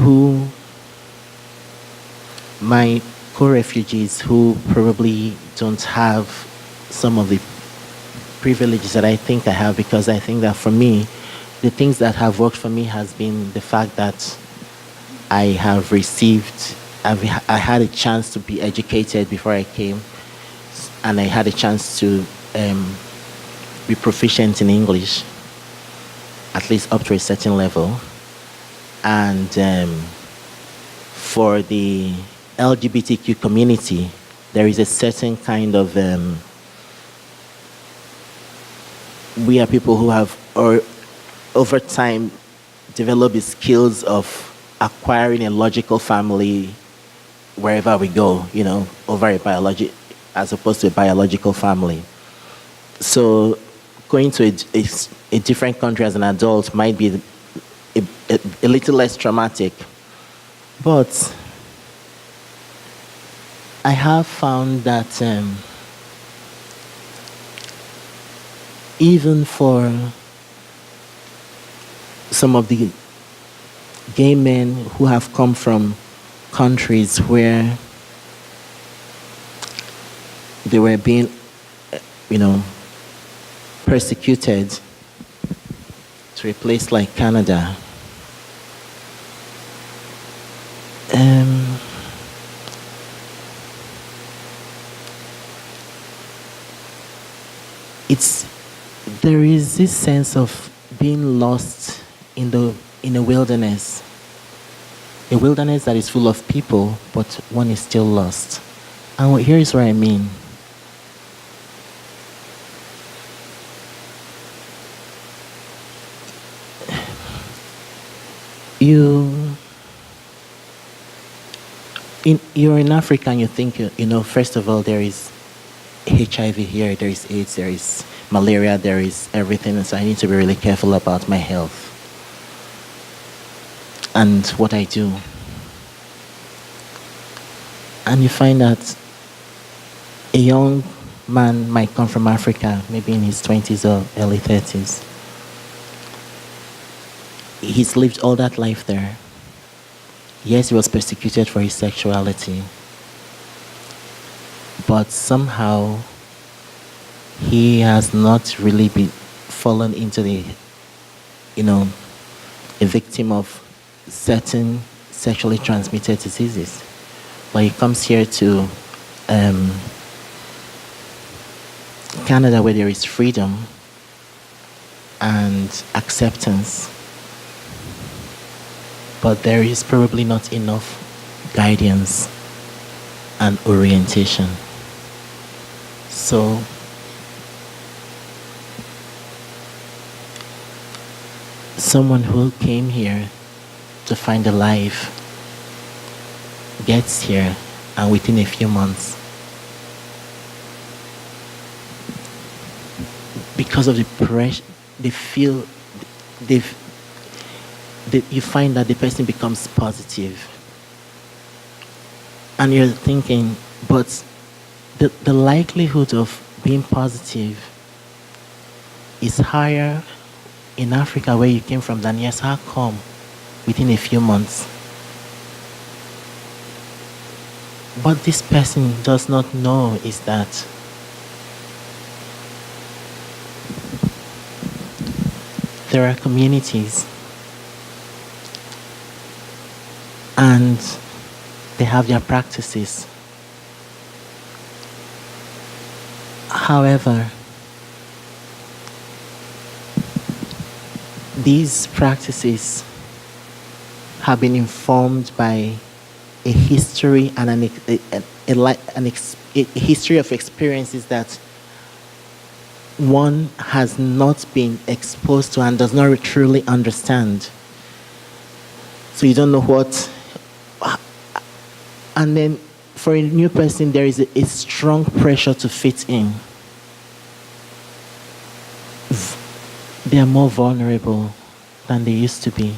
my co-refugees who probably don't have some of the privileges that I think I have, because I think that for me, the things that have worked for me has been the fact that I had a chance to be educated before I came, and I had a chance to be proficient in English, at least up to a certain level. And for the LGBTQ community, there is a certain kind of we are people who have, or over time, developed the skills of acquiring a logical family wherever we go, over as opposed to a biological family. So going to a different country as an adult might be a little less traumatic, but I have found that even for some of the gay men who have come from countries where they were being, persecuted, to a place like Canada, there is this sense of being lost in a wilderness that is full of people, but one is still lost. And here is what I mean. You're in Africa and you think, first of all, there is HIV here, there is AIDS, there is malaria, there is everything, and so I need to be really careful about my health and what I do. And you find that a young man might come from Africa, maybe in his 20s or early 30s. He's lived all that life there. Yes, he was persecuted for his sexuality, but somehow he has not really been fallen into the, a victim of certain sexually transmitted diseases. But he comes here to Canada, where there is freedom and acceptance, but there is probably not enough guidance and orientation. So someone who came here to find a life gets here, and within a few months, because of the pressure, you find that the person becomes positive. And you're thinking, but the likelihood of being positive is higher in Africa, where you came from, than yes, how come within a few months? What this person does not know is that there are communities and they have their practices. However, these practices have been informed by a history and a history of experiences that one has not been exposed to and does not truly understand. So you don't know what. And then for a new person, there is a strong pressure to fit in. They are more vulnerable than they used to be.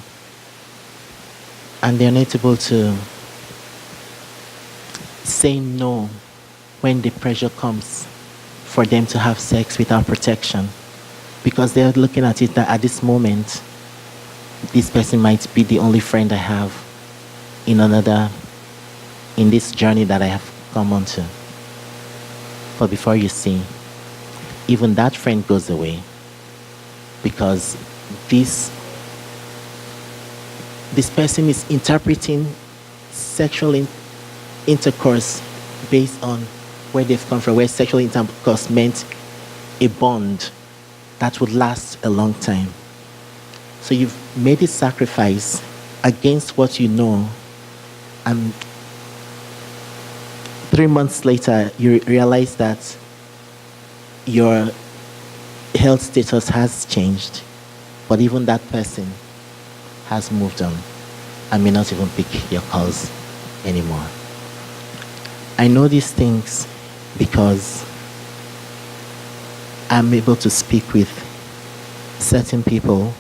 And they're not able to say no when the pressure comes for them to have sex without protection, because they're looking at it that at this moment, this person might be the only friend I have in this journey that I have come onto. But before you see, even that friend goes away, because this person is interpreting sexual intercourse based on where they've come from, where sexual intercourse meant a bond that would last a long time. So you've made a sacrifice against what you know, and 3 months later, you realize that your health status has changed, but even that person has moved on and may not even pick your calls anymore. I know these things because I'm able to speak with certain people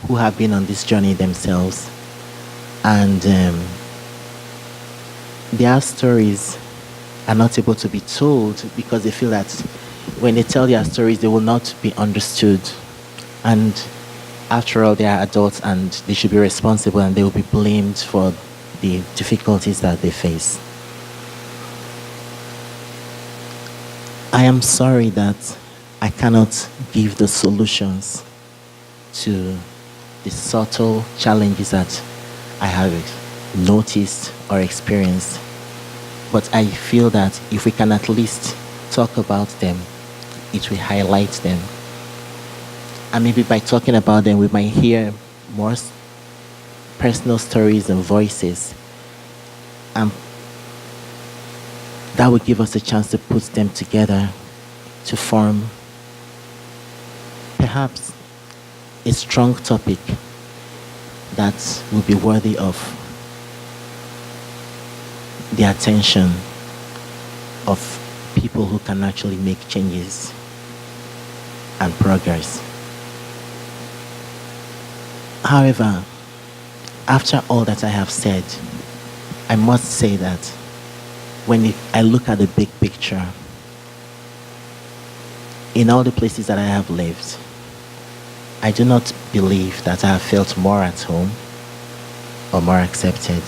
who have been on this journey themselves, and their stories are not able to be told because they feel that when they tell their stories, they will not be understood. And after all, they are adults and they should be responsible, and they will be blamed for the difficulties that they face. I am sorry that I cannot give the solutions to the subtle challenges that I have noticed or experienced. But I feel that if we can at least talk about them, it will highlight them. And maybe by talking about them, we might hear more personal stories and voices. That would give us a chance to put them together to form perhaps a strong topic that will be worthy of the attention of people who can actually make changes. and progress. However, after all that I have said, I must say that when I look at the big picture, in all the places that I have lived, I do not believe that I have felt more at home or more accepted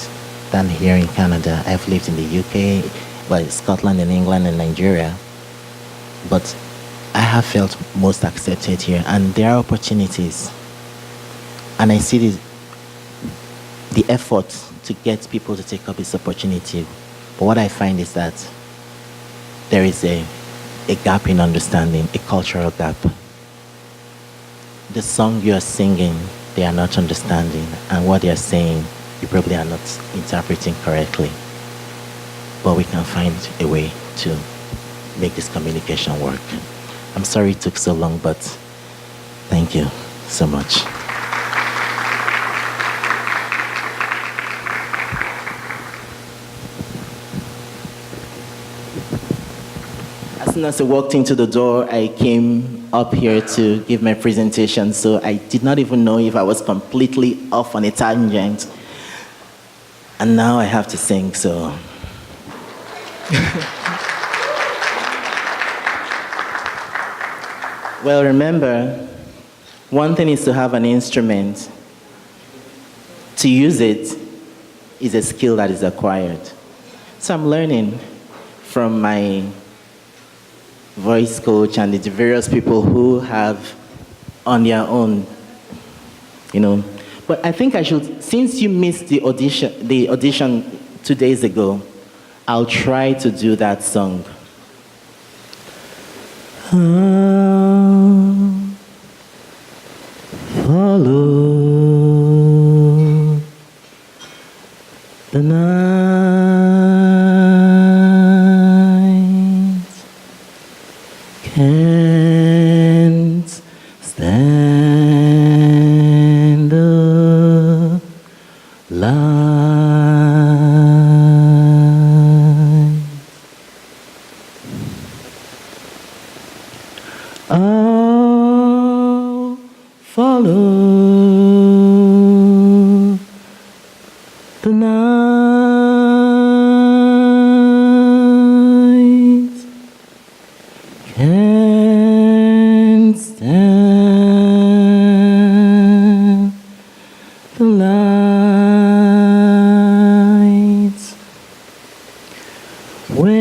than here in Canada. I've lived in the UK, well, Scotland and England and Nigeria, but I have felt most accepted here, and there are opportunities. And I see the effort to get people to take up this opportunity. But what I find is that there is a gap in understanding, a cultural gap. The song you are singing, they are not understanding, and what they are saying, you probably are not interpreting correctly. But we can find a way to make this communication work. I'm sorry it took so long, but thank you so much. As soon as I walked into the door, I came up here to give my presentation, so I did not even know if I was completely off on a tangent. And now I have to sing, so. Well, remember, one thing is to have an instrument. To use it is a skill that is acquired. So I'm learning from my voice coach and the various people who have on their own, But I think I should, since you missed the audition 2 days ago, I'll try to do that song. Follow the night, can't stand the light. I'll follow the night, can't stand the light. When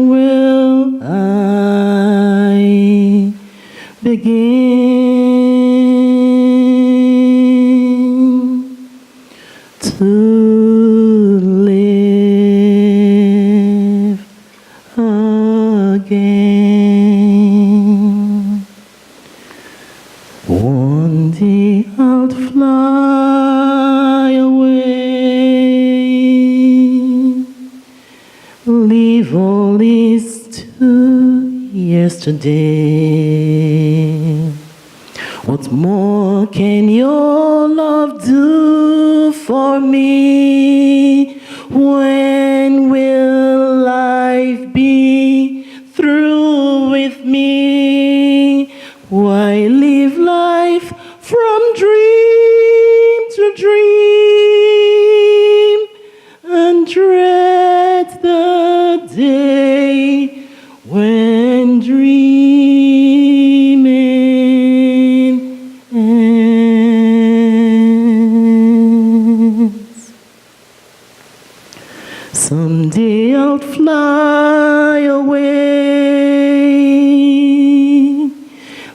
will I begin to live again? One day I'll fly away, leave all this to yesterday. What more can your love do for me? When will life be through with me? Why live life from dream to dream and dread the day when dreaming ends? Someday I'll fly away,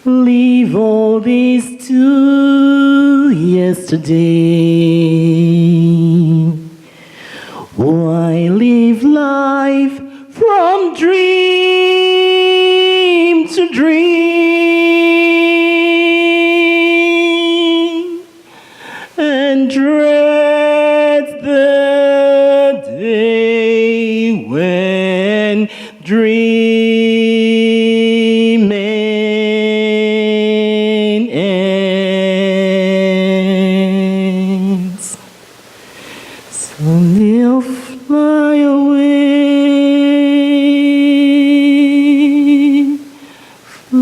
leave all this to yesterday. Why live life from dream to dream and dread the day when dreaming ends? Someday I'll fly away, fly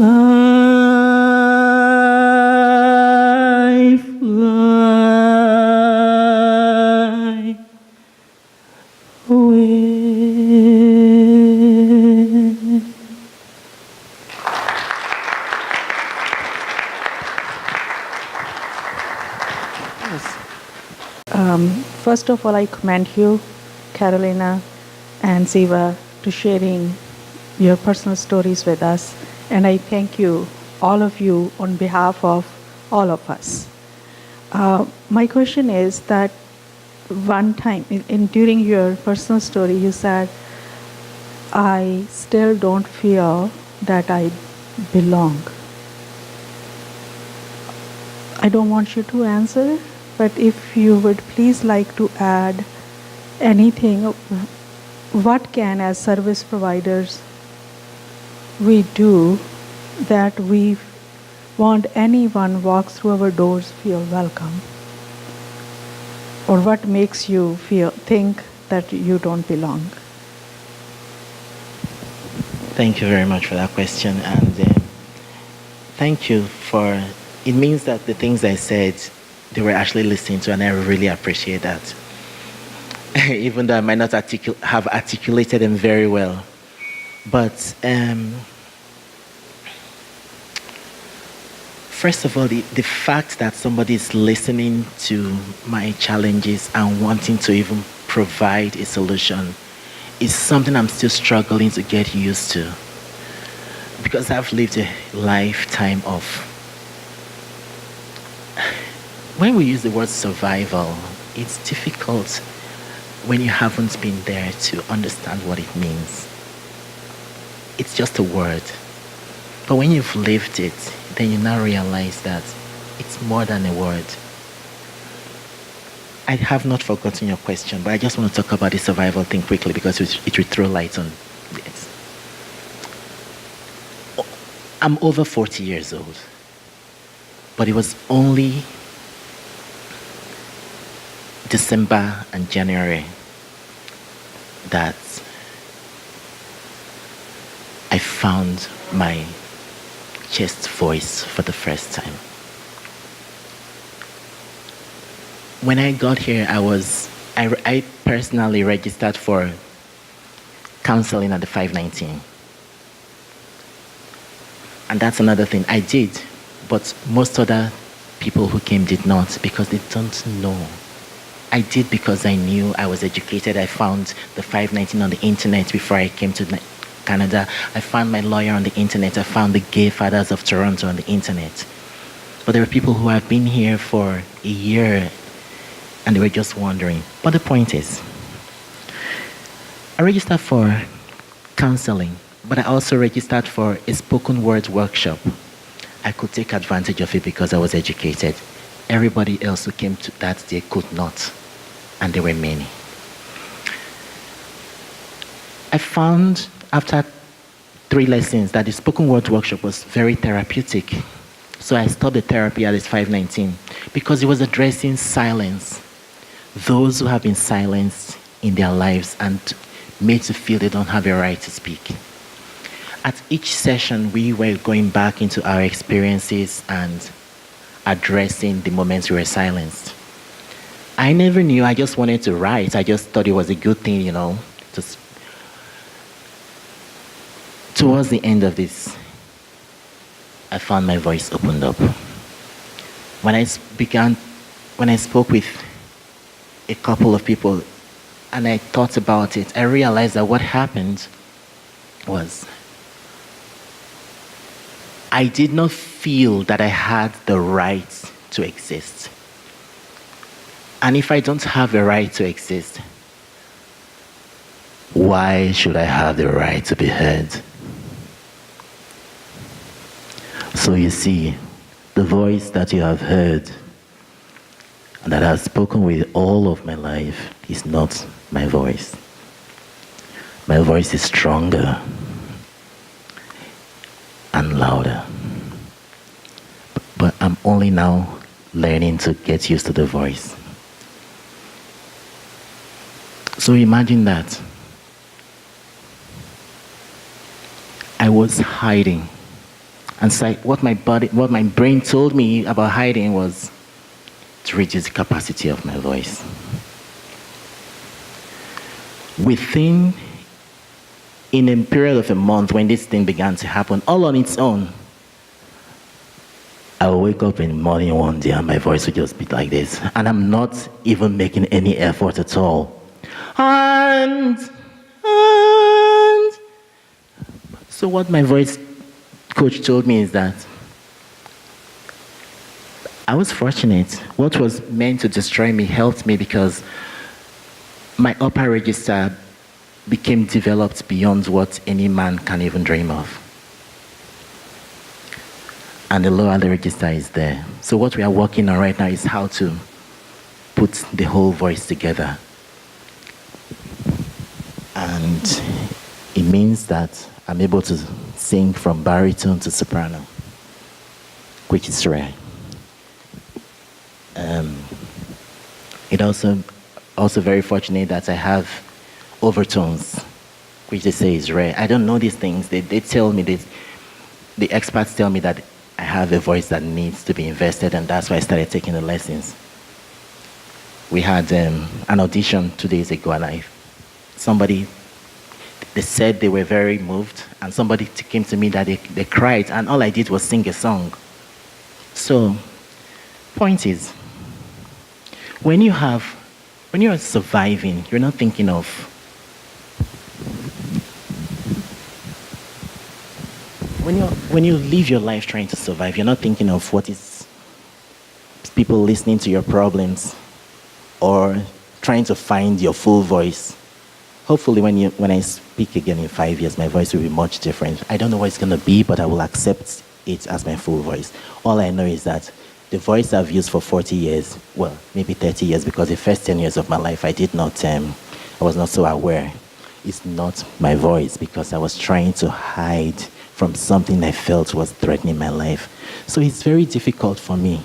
first of all, I commend you, Carolina and Ziva, to sharing your personal stories with us. And I thank you, all of you, on behalf of all of us. My question is that one time, during your personal story, you said, I still don't feel that I belong. I don't want you to answer, but if you would please like to add anything, what can, as service providers, we do that we want anyone walks through our doors feel welcome? Or what makes you think that you don't belong? Thank you very much for that question, and thank you for, it means that the things I said, they were actually listening to, and I really appreciate that. Even though I might not have articulated them very well. But first of all, the fact that somebody is listening to my challenges and wanting to even provide a solution is something I'm still struggling to get used to. Because I've lived a lifetime of, when we use the word survival, it's difficult when you haven't been there to understand what it means. It's just a word. But when you've lived it, then you now realize that it's more than a word. I have not forgotten your question, but I just want to talk about the survival thing quickly because it will throw light on it. I'm over 40 years old, but it was only December and January that I found my chest voice for the first time. When I got here, I personally registered for counseling at the 519. And that's another thing. I did, but most other people who came did not because they don't know. I did because I knew I was educated. I found the 519 on the internet before I came to Canada. I found my lawyer on the internet. I found the Gay Fathers of Toronto on the internet. But there were people who have been here for a year and they were just wondering. But the point is, I registered for counseling, but I also registered for a spoken word workshop. I could take advantage of it because I was educated. Everybody else who came to that day could not, and there were many. I found after 3 lessons that the spoken word workshop was very therapeutic. So I stopped the therapy at this 519 because it was addressing silence. Those who have been silenced in their lives and made to feel they don't have a right to speak. At each session, we were going back into our experiences and addressing the moments we were silenced. I never knew, I just wanted to write. I just thought it was a good thing, you know. Towards the end of this, I found my voice opened up. When I spoke with a couple of people and I thought about it, I realized that what happened was I did not feel that I had the right to exist. And if I don't have a right to exist, why should I have the right to be heard? So you see, the voice that you have heard and that I have spoken with all of my life is not my voice. My voice is stronger and louder. But I'm only now learning to get used to the voice. So imagine that. I was hiding. And so what my brain told me about hiding was to reduce the capacity of my voice. In a period of a month when this thing began to happen, all on its own, I'll wake up in the morning one day and my voice will just be like this. And I'm not even making any effort at all. And so what my voice coach told me is that I was fortunate. What was meant to destroy me helped me because my upper register became developed beyond what any man can even dream of. And the lower register is there. So what we are working on right now is how to put the whole voice together. And it means that I'm able to sing from baritone to soprano, which is rare. It also very fortunate that I have overtones, which they say is rare. I don't know these things. They tell me this. The experts tell me that I have a voice that needs to be invested, and that's why I started taking the lessons. We had an audition 2 days ago, and they said they were very moved, and somebody came to me that they cried, and all I did was sing a song. So, point is, when you're surviving, you're not thinking of when you live your life trying to survive, you're not thinking of what is people listening to your problems or trying to find your full voice. Hopefully when I speak again in 5 years, my voice will be much different. I don't know what it's going to be, but I will accept it as my full voice. All I know is that the voice I've used for 40 years, well, maybe 30 years, because the first 10 years of my life I was not so aware. It's not my voice because I was trying to hide from something I felt was threatening my life. So it's very difficult for me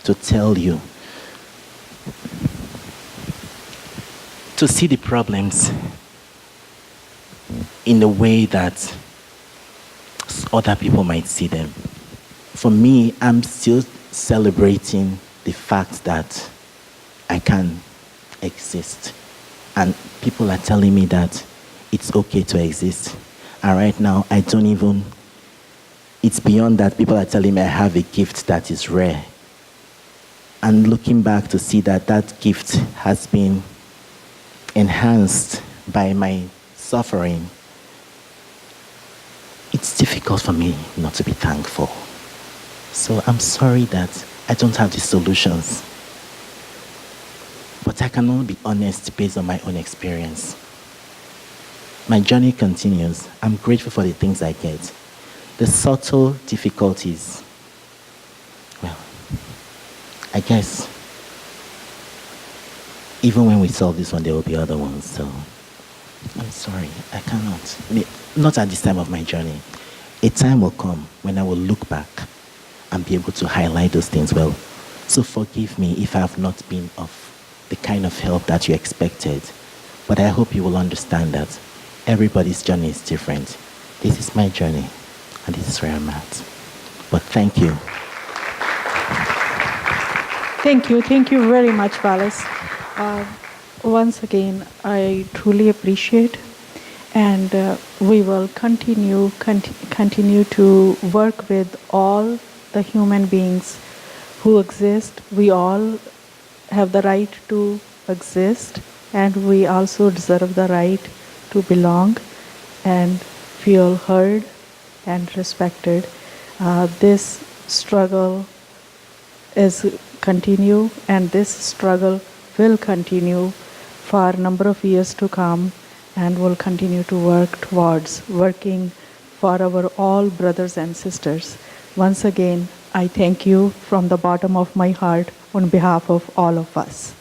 to tell you, to see the problems in the way that other people might see them. For me, I'm still celebrating the fact that I can exist. And people are telling me that it's okay to exist. And right now, it's beyond that. People are telling me I have a gift that is rare. And looking back to see that that gift has been enhanced by my suffering, it's difficult for me not to be thankful. So I'm sorry that I don't have the solutions. But I can only be honest based on my own experience. My journey continues. I'm grateful for the things I get. The subtle difficulties, well, I guess even when we solve this one, there will be other ones. So I'm sorry, I cannot. Not at this time of my journey. A time will come when I will look back and be able to highlight those things well. So forgive me if I have not been of the kind of help that you expected. But I hope you will understand that everybody's journey is different. This is my journey, and this is where I'm at. But thank you. Thank you very much, Wallace. Once again, I truly appreciate, and we will continue to work with all the human beings who exist. We all have the right to exist, and we also deserve the right to belong and feel heard and respected. This struggle is continue, and this struggle will continue for a number of years to come, and will continue to work towards working for our all brothers and sisters. Once again, I thank you from the bottom of my heart on behalf of all of us.